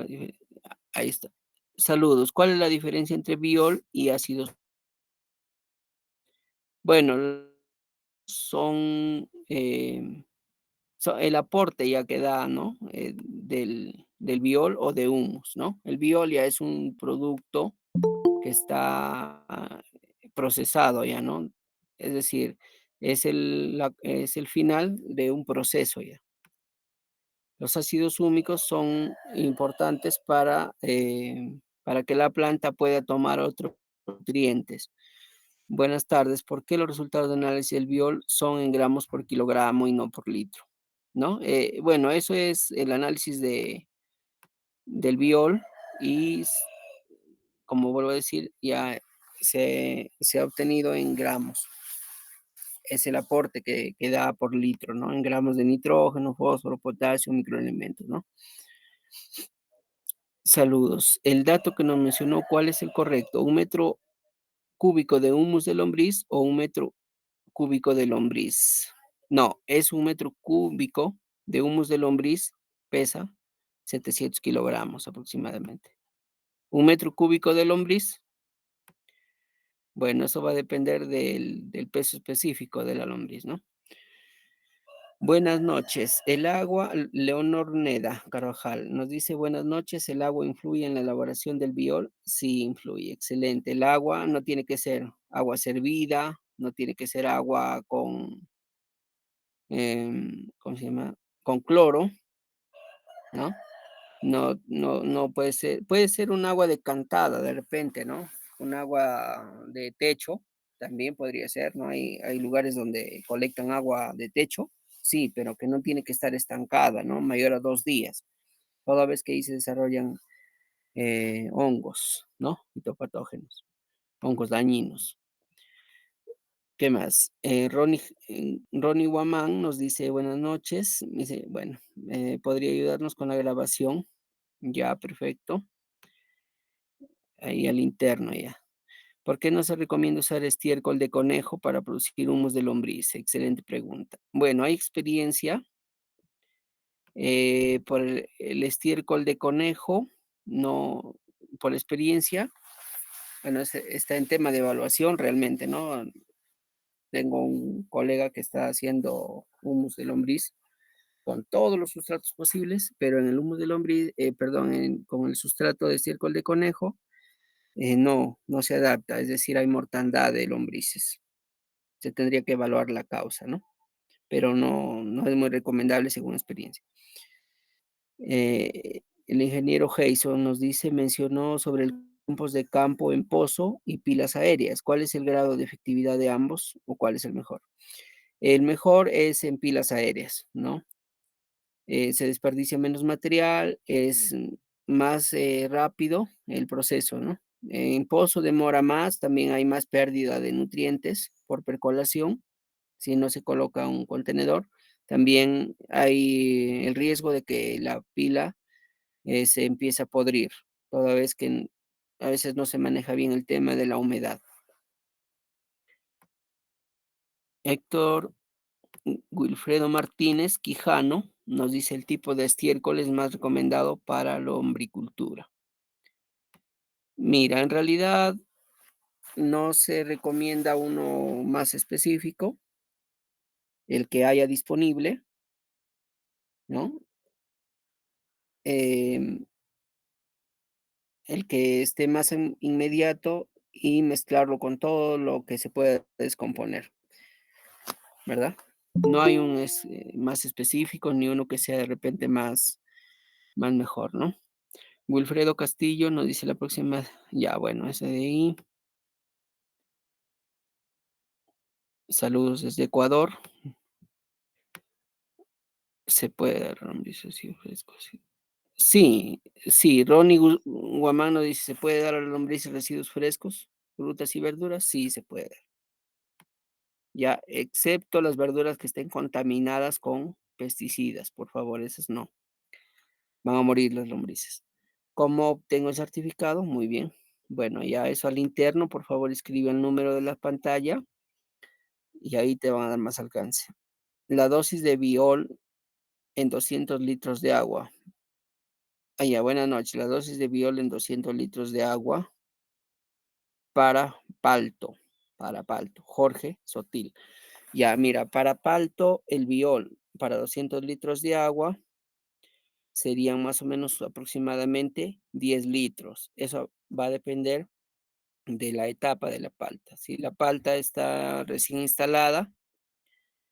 Speaker 1: ahí está. Saludos, ¿cuál es la diferencia entre biol y ácido? Bueno, son, el aporte ya que da, ¿no? Del biol o de humus, ¿no? El biol ya es un producto que está procesado ya, ¿no? Es decir, es el final de un proceso ya. Los ácidos húmicos son importantes para que la planta pueda tomar otros nutrientes. Buenas tardes. ¿Por qué los resultados de análisis del biol son en gramos por kilogramo y no por litro? ¿No? Bueno, eso es el análisis del biol y como vuelvo a decir, ya se ha obtenido en gramos. Es el aporte que da por litro, ¿no? En gramos de nitrógeno, fósforo, potasio, microelementos, ¿no? Saludos. El dato que nos mencionó, ¿cuál es el correcto? ¿Un metro cúbico de humus de lombriz o un metro cúbico de lombriz? No, es un metro cúbico de humus de lombriz, pesa 700 kilogramos aproximadamente. Un metro cúbico de lombriz, bueno, eso va a depender del peso específico de la lombriz, ¿no? Buenas noches. El agua, Leonor Neda Carvajal nos dice: "Buenas noches, ¿el agua influye en la elaboración del biol?". Sí, influye, excelente. El agua no tiene que ser agua servida, no tiene que ser agua con, ¿cómo se llama? Con cloro, ¿no? No puede ser un agua decantada de repente, ¿no? Un agua de techo también podría ser, ¿no? Hay lugares donde colectan agua de techo, sí, pero que no tiene que estar estancada, ¿no? Mayor a 2 días, toda vez que ahí se desarrollan, hongos, ¿no? Fitopatógenos, hongos dañinos. ¿Qué más? Ronnie Guamán nos dice: "Buenas noches". Dice, bueno, ¿podría ayudarnos con la grabación? Ya, perfecto. Ahí al interno ya. ¿Por qué no se recomienda usar estiércol de conejo para producir humus de lombriz? Excelente pregunta. Bueno, hay experiencia por el estiércol de conejo, no, por experiencia, bueno, está en tema de evaluación realmente, ¿no? Tengo un colega que está haciendo humus de lombriz con todos los sustratos posibles, pero en el humus de lombriz, perdón, con el sustrato de estiércol de conejo, no se adapta, es decir, hay mortandad de lombrices. Se tendría que evaluar la causa, ¿no? Pero no es muy recomendable según experiencia. El ingeniero Jason nos dice, mencionó sobre el compost de campo en pozo y pilas aéreas. ¿Cuál es el grado de efectividad de ambos o cuál es el mejor? El mejor es en pilas aéreas, ¿no? Se desperdicia menos material, es más rápido el proceso, ¿no? En pozo demora más, también hay más pérdida de nutrientes por percolación si no se coloca un contenedor. También hay el riesgo de que la pila se empiece a podrir, toda vez que a veces no se maneja bien el tema de la humedad. Héctor Wilfredo Martínez Quijano nos dice el tipo de estiércol es más recomendado para la hombricultura. Mira, en realidad no se recomienda uno más específico, el que haya disponible, ¿no? Em, el que esté más inmediato y mezclarlo con todo lo que se pueda descomponer, ¿verdad? No hay un más específico ni uno que sea de repente más mejor, ¿no? Wilfredo Castillo nos dice la próxima, ya bueno, ese de ahí. Saludos desde Ecuador. Se puede dar lombrices así frescos, sí. Sí, sí, Ronnie Guamano dice: "¿Se puede dar a las lombrices residuos frescos, frutas y verduras?". Sí, se puede, ya, excepto las verduras que estén contaminadas con pesticidas, por favor, esas no, van a morir las lombrices. ¿Cómo obtengo el certificado? Muy bien. Bueno, ya eso al interno, por favor, escribe el número de la pantalla y ahí te van a dar más alcance. La dosis de Biol en 200 litros de agua. Ya, buenas noches. La dosis de Biol en 200 litros de agua para palto, para palto. Jorge Sotil. Ya, mira, para palto, el Biol para 200 litros de agua serían más o menos aproximadamente 10 litros. Eso va a depender de la etapa de la palta. Si la palta está recién instalada,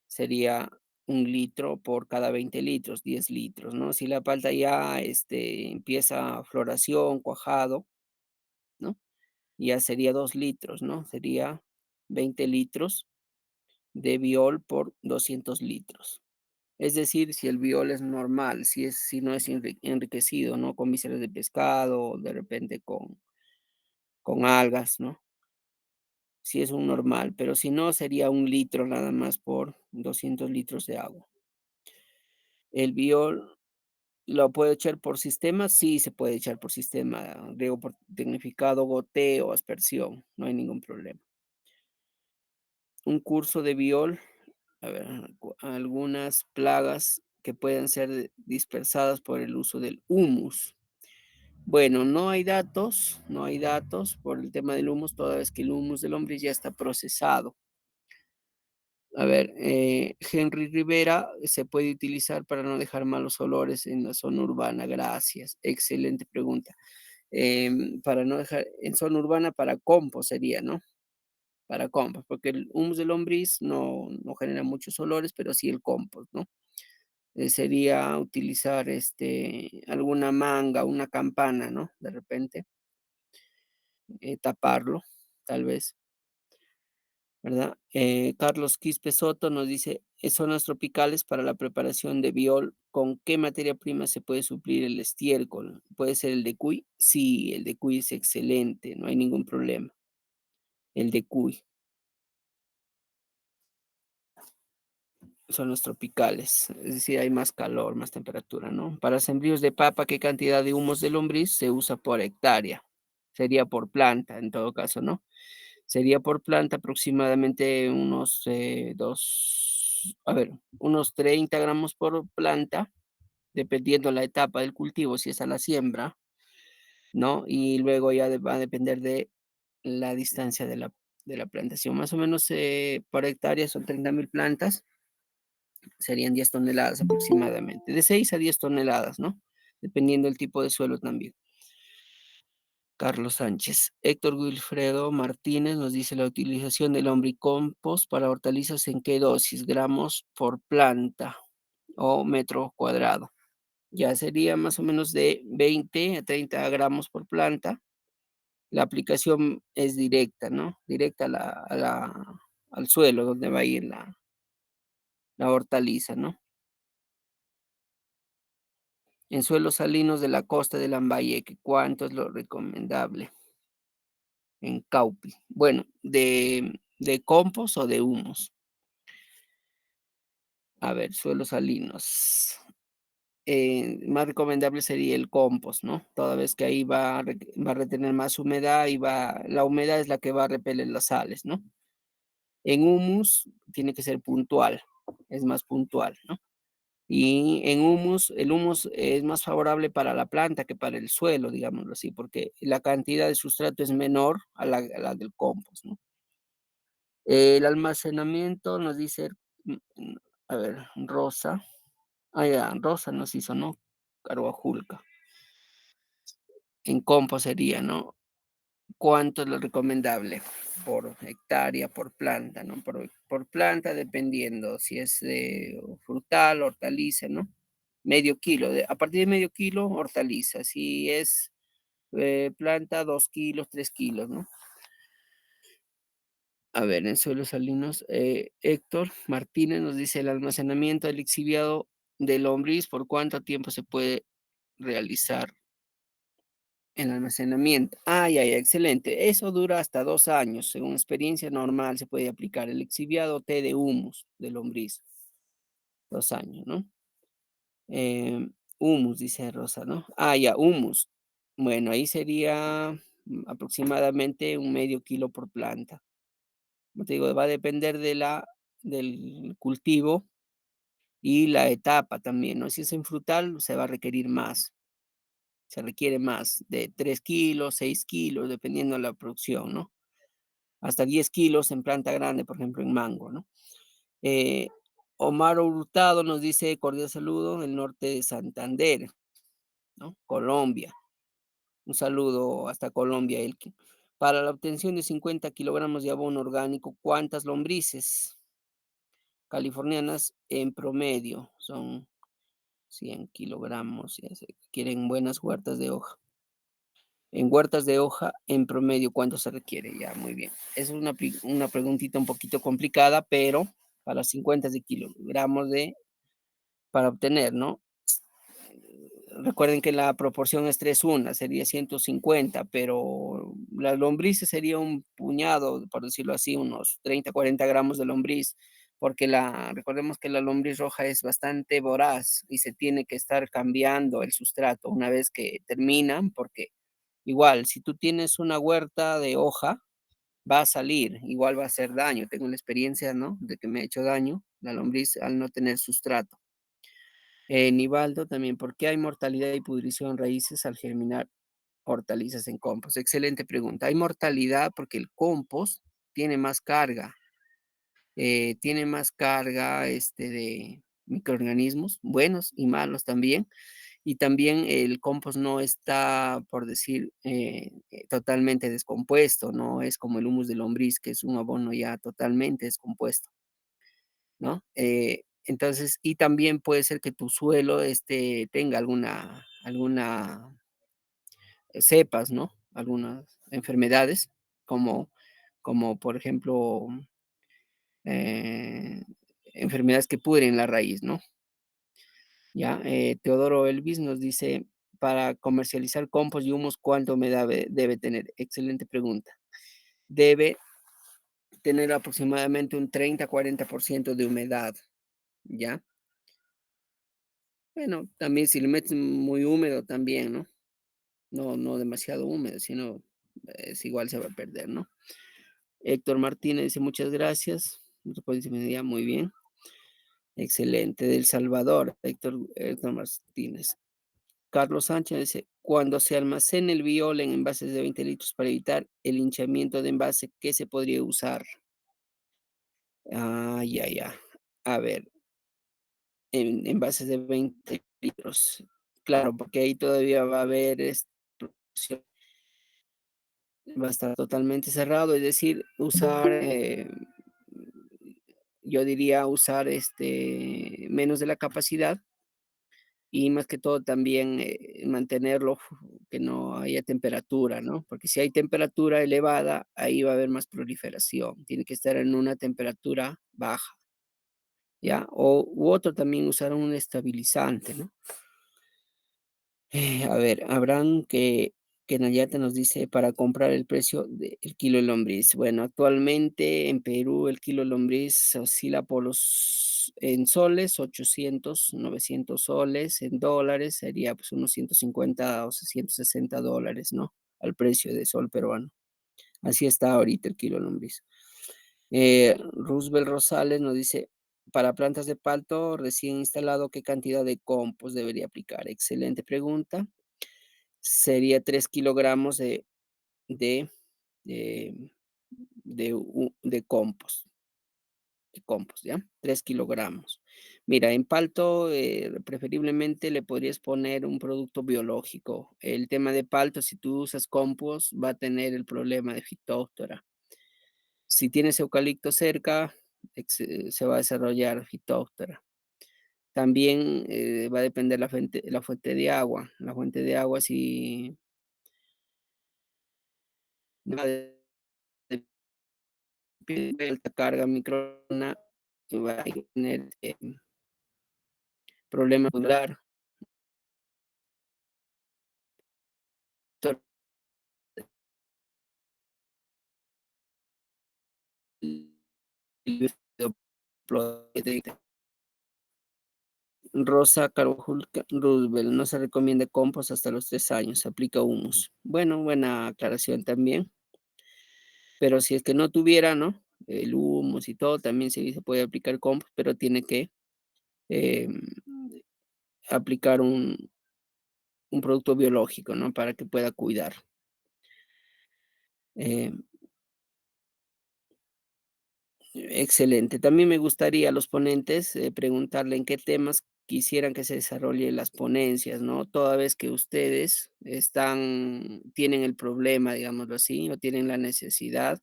Speaker 1: sería 1 litro por cada 20 litros, 10 litros, ¿no? Si la palta ya empieza floración, cuajado, ¿no? Ya sería 2 litros, ¿no? Sería 20 litros de biol por 200 litros. Es decir, si el biol es normal, si no es enriquecido, ¿no? Con vísceras de pescado, de repente con algas, ¿no? Si es un normal, pero si no, sería 1 litro nada más por 200 litros de agua. El biol, ¿lo puedo echar por sistema? Sí, se puede echar por sistema, riego por tecnificado, goteo, aspersión, no hay ningún problema. Un curso de biol, a ver, algunas plagas que pueden ser dispersadas por el uso del humus. Bueno, no hay datos por el tema del humus, toda vez que el humus del hombre ya está procesado. A ver, Henry Rivera, se puede utilizar para no dejar malos olores en la zona urbana. Gracias, excelente pregunta. Para no dejar en zona urbana, para compost sería, ¿no? Para compost, porque el humus de lombriz no genera muchos olores, pero sí el compost, ¿no? Sería utilizar, alguna manga, una campana, ¿no? De repente, taparlo, tal vez, ¿verdad? Carlos Quispe Soto nos dice: zonas tropicales para la preparación de biol, ¿con qué materia prima se puede suplir el estiércol? ¿Puede ser el de cuy? Sí, el de cuy es excelente, no hay ningún problema. El de cuy. Son los tropicales, es decir, hay más calor, más temperatura, ¿no? Para sembríos de papa, ¿qué cantidad de humos de lombriz se usa por hectárea? Sería por planta, en todo caso, ¿no? Sería por planta aproximadamente unos, unos 30 gramos por planta, dependiendo la etapa del cultivo, si es a la siembra, ¿no? Y luego ya va a depender de la distancia de la plantación. Más o menos, por hectárea son 30.000 plantas, serían 10 toneladas aproximadamente, de 6 a 10 toneladas, ¿no? Dependiendo del tipo de suelo también. Carlos Sánchez. Héctor Wilfredo Martínez nos dice la utilización del lombricompost para hortalizas en qué dosis, gramos por planta o metro cuadrado. Ya sería más o menos de 20 a 30 gramos por planta. La aplicación es directa, ¿no? Directa al suelo donde va a ir la hortaliza, ¿no? En suelos salinos de la costa de Lambayeque, ¿cuánto es lo recomendable? En Caupi. Bueno, de compost o de humus. A ver, suelos salinos. Más recomendable sería el compost, ¿no? Toda vez que ahí va a retener más humedad y la humedad es la que va a repeler las sales, ¿no? En humus tiene que ser puntual, es más puntual, ¿no? Y en humus, el humus es más favorable para la planta que para el suelo, digámoslo así, porque la cantidad de sustrato es menor a la del compost, ¿no? El almacenamiento nos dice, a ver, Rosa, ya, Rosa nos hizo, ¿no? Carvajulca. En compost sería, ¿no? ¿Cuánto es lo recomendable? Por hectárea, por planta, ¿no? Por planta, dependiendo si es frutal, hortaliza, ¿no? Medio kilo, a partir de medio kilo, hortaliza. Si es planta, 2 kilos, 3 kilos, ¿no? A ver, en suelos salinos, Héctor Martínez nos dice el almacenamiento del lixiviado de lombriz, ¿por cuánto tiempo se puede realizar el almacenamiento? Ya, ya, excelente. Eso dura hasta 2 años. Según experiencia normal, se puede aplicar el lixiviado té de humus de lombriz. 2 años, ¿no? Humus, dice Rosa, ¿no? Ya, humus. Bueno, ahí sería aproximadamente un medio kilo por planta. Como te digo, va a depender del cultivo y la etapa también, ¿no? Si es en frutal, se va a requerir más, se requiere más, de 3 kilos, 6 kilos, dependiendo de la producción, ¿no? Hasta 10 kilos en planta grande, por ejemplo, en mango, ¿no? Eh, Omar Hurtado nos dice cordial saludo del norte de Santander, ¿no? Colombia. Un saludo hasta Colombia, Elkin. Para la obtención de 50 kilogramos de abono orgánico, ¿cuántas lombrices californianas en promedio? Son 100 kilogramos, ya se quieren buenas huertas de hoja. En huertas de hoja, en promedio, ¿cuánto se requiere? Ya, muy bien. Es una preguntita un poquito complicada, pero para 50 de kilogramos para obtener, ¿no? Recuerden que la proporción es 3:1, sería 150, pero las lombrices sería un puñado, por decirlo así, unos 30, 40 gramos de lombriz, porque recordemos que la lombriz roja es bastante voraz y se tiene que estar cambiando el sustrato una vez que terminan, porque igual, si tú tienes una huerta de hoja, va a salir, igual va a hacer daño. Tengo la experiencia, ¿no? De que me ha hecho daño la lombriz al no tener sustrato. Nivaldo también, ¿por qué hay mortalidad y pudrición en raíces al germinar hortalizas en compost? Excelente pregunta. Hay mortalidad porque el compost tiene más carga, de microorganismos, buenos y malos también. Y también el compost no está, por decir, totalmente descompuesto, no es como el humus de lombriz, que es un abono ya totalmente descompuesto, ¿no? Entonces, y también puede ser que tu suelo, tenga alguna cepas, ¿no? Algunas enfermedades, como por ejemplo, eh, enfermedades que pudren la raíz, ¿no? Ya, Teodoro Elvis nos dice: "Para comercializar compost y humus, ¿cuánta humedad debe tener?". Excelente pregunta. Debe tener aproximadamente un 30-40% de humedad, ¿ya? Bueno, también si le metes muy húmedo también, ¿no? No demasiado húmedo, sino es igual se va a perder, ¿no? Héctor Martínez dice: "Muchas gracias". Muy bien, excelente. De El Salvador, Héctor Martínez. Carlos Sánchez dice: "Cuando se almacena el biol en envases de 20 litros para evitar el hinchamiento de envase, ¿qué se podría usar?". Ah, ya. A ver, en envases de 20 litros. Claro, porque ahí todavía va a haber, producción, va a estar totalmente cerrado, es decir, usar, yo diría usar, menos de la capacidad y más que todo también, mantenerlo que no haya temperatura, ¿no? Porque si hay temperatura elevada, ahí va a haber más proliferación, tiene que estar en una temperatura baja, ¿ya? U otro también usar un estabilizante, ¿no? A ver, Abraham que Nayata nos dice para comprar el precio del kilo de lombriz. Bueno, actualmente en Perú el kilo de lombriz oscila por los en soles, 800, 900 soles, en dólares sería pues unos 150 o $160, ¿no? Al precio de sol peruano. Así está ahorita el kilo de lombriz. Roosevelt Rosales nos dice, para plantas de palto recién instalado, ¿qué cantidad de compost debería aplicar? Excelente pregunta. Sería 3 kilogramos de, de, de compost, ¿ya? 3 kilogramos. Mira, en palto, preferiblemente le podrías poner un producto biológico. El tema de palto, si tú usas compost, va a tener el problema de Phytophthora. Si tienes eucalipto cerca, se va a desarrollar Phytophthora. También, va a depender la fuente de agua. La fuente de agua, si va de alta carga microna, va a tener, problema ocular, Rosa Carvajal Roosevelt, no se recomienda compost hasta los 3 años, se aplica humus. Bueno, buena aclaración también, pero si es que no tuviera, ¿no? El humus y todo, también se puede aplicar compost, pero tiene que, em, aplicar un producto biológico, ¿no? Para que pueda cuidar. Em, Excelente. También me gustaría a los ponentes, preguntarle en qué temas quisieran que se desarrolle las ponencias, ¿no? Toda vez que ustedes tienen el problema, digámoslo así, o tienen la necesidad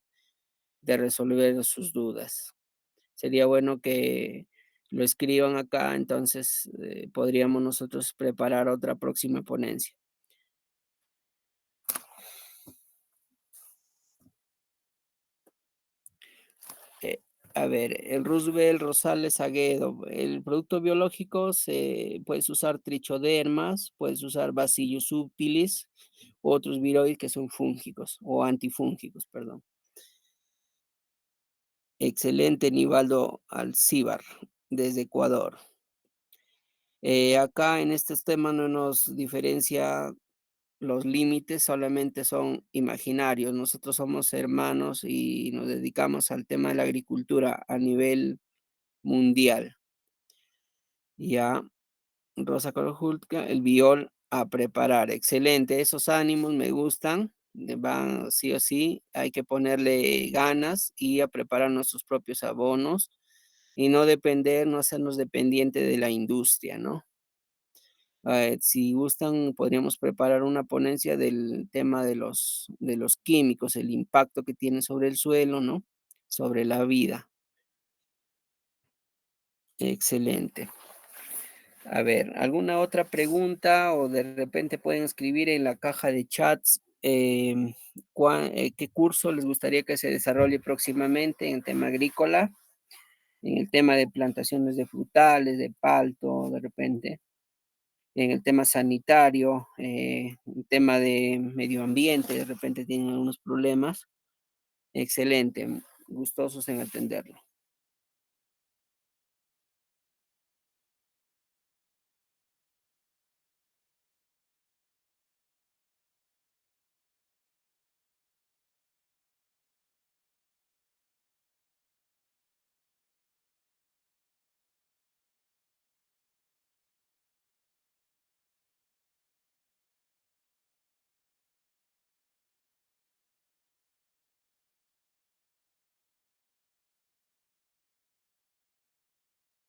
Speaker 1: de resolver sus dudas. Sería bueno que lo escriban acá, entonces, podríamos nosotros preparar otra próxima ponencia. Eh, a ver, el Roosevelt Rosales Aguedo, el producto biológico puedes usar trichodermas, puedes usar Bacillus subtilis, otros viroides que son fúngicos o antifúngicos, perdón. Excelente, Nivaldo Alcíbar, desde Ecuador. Acá en estos temas no nos diferencia los límites, solamente son imaginarios. Nosotros somos hermanos y nos dedicamos al tema de la agricultura a nivel mundial. Ya, Rosa Korojulka, el viol a preparar. Excelente, esos ánimos me gustan. Van sí o sí, hay que ponerle ganas y a preparar nuestros propios abonos y no depender, no hacernos dependiente de la industria, ¿no? Si gustan, podríamos preparar una ponencia del tema de los químicos, el impacto que tienen sobre el suelo, ¿no? Sobre la vida. Excelente. A ver, ¿alguna otra pregunta o de repente pueden escribir en la caja de chats, qué curso les gustaría que se desarrolle próximamente en tema agrícola, en el tema de plantaciones de frutales, de palto, de repente, en el tema sanitario, en tema de medio ambiente, de repente tienen algunos problemas? Excelente, gustosos en atenderlo.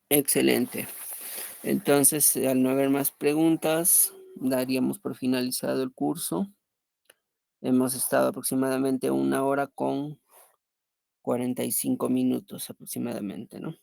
Speaker 1: excelente. Entonces, al no haber más preguntas, daríamos por finalizado el curso. Hemos estado aproximadamente 1 hora con 45 minutos aproximadamente, ¿no?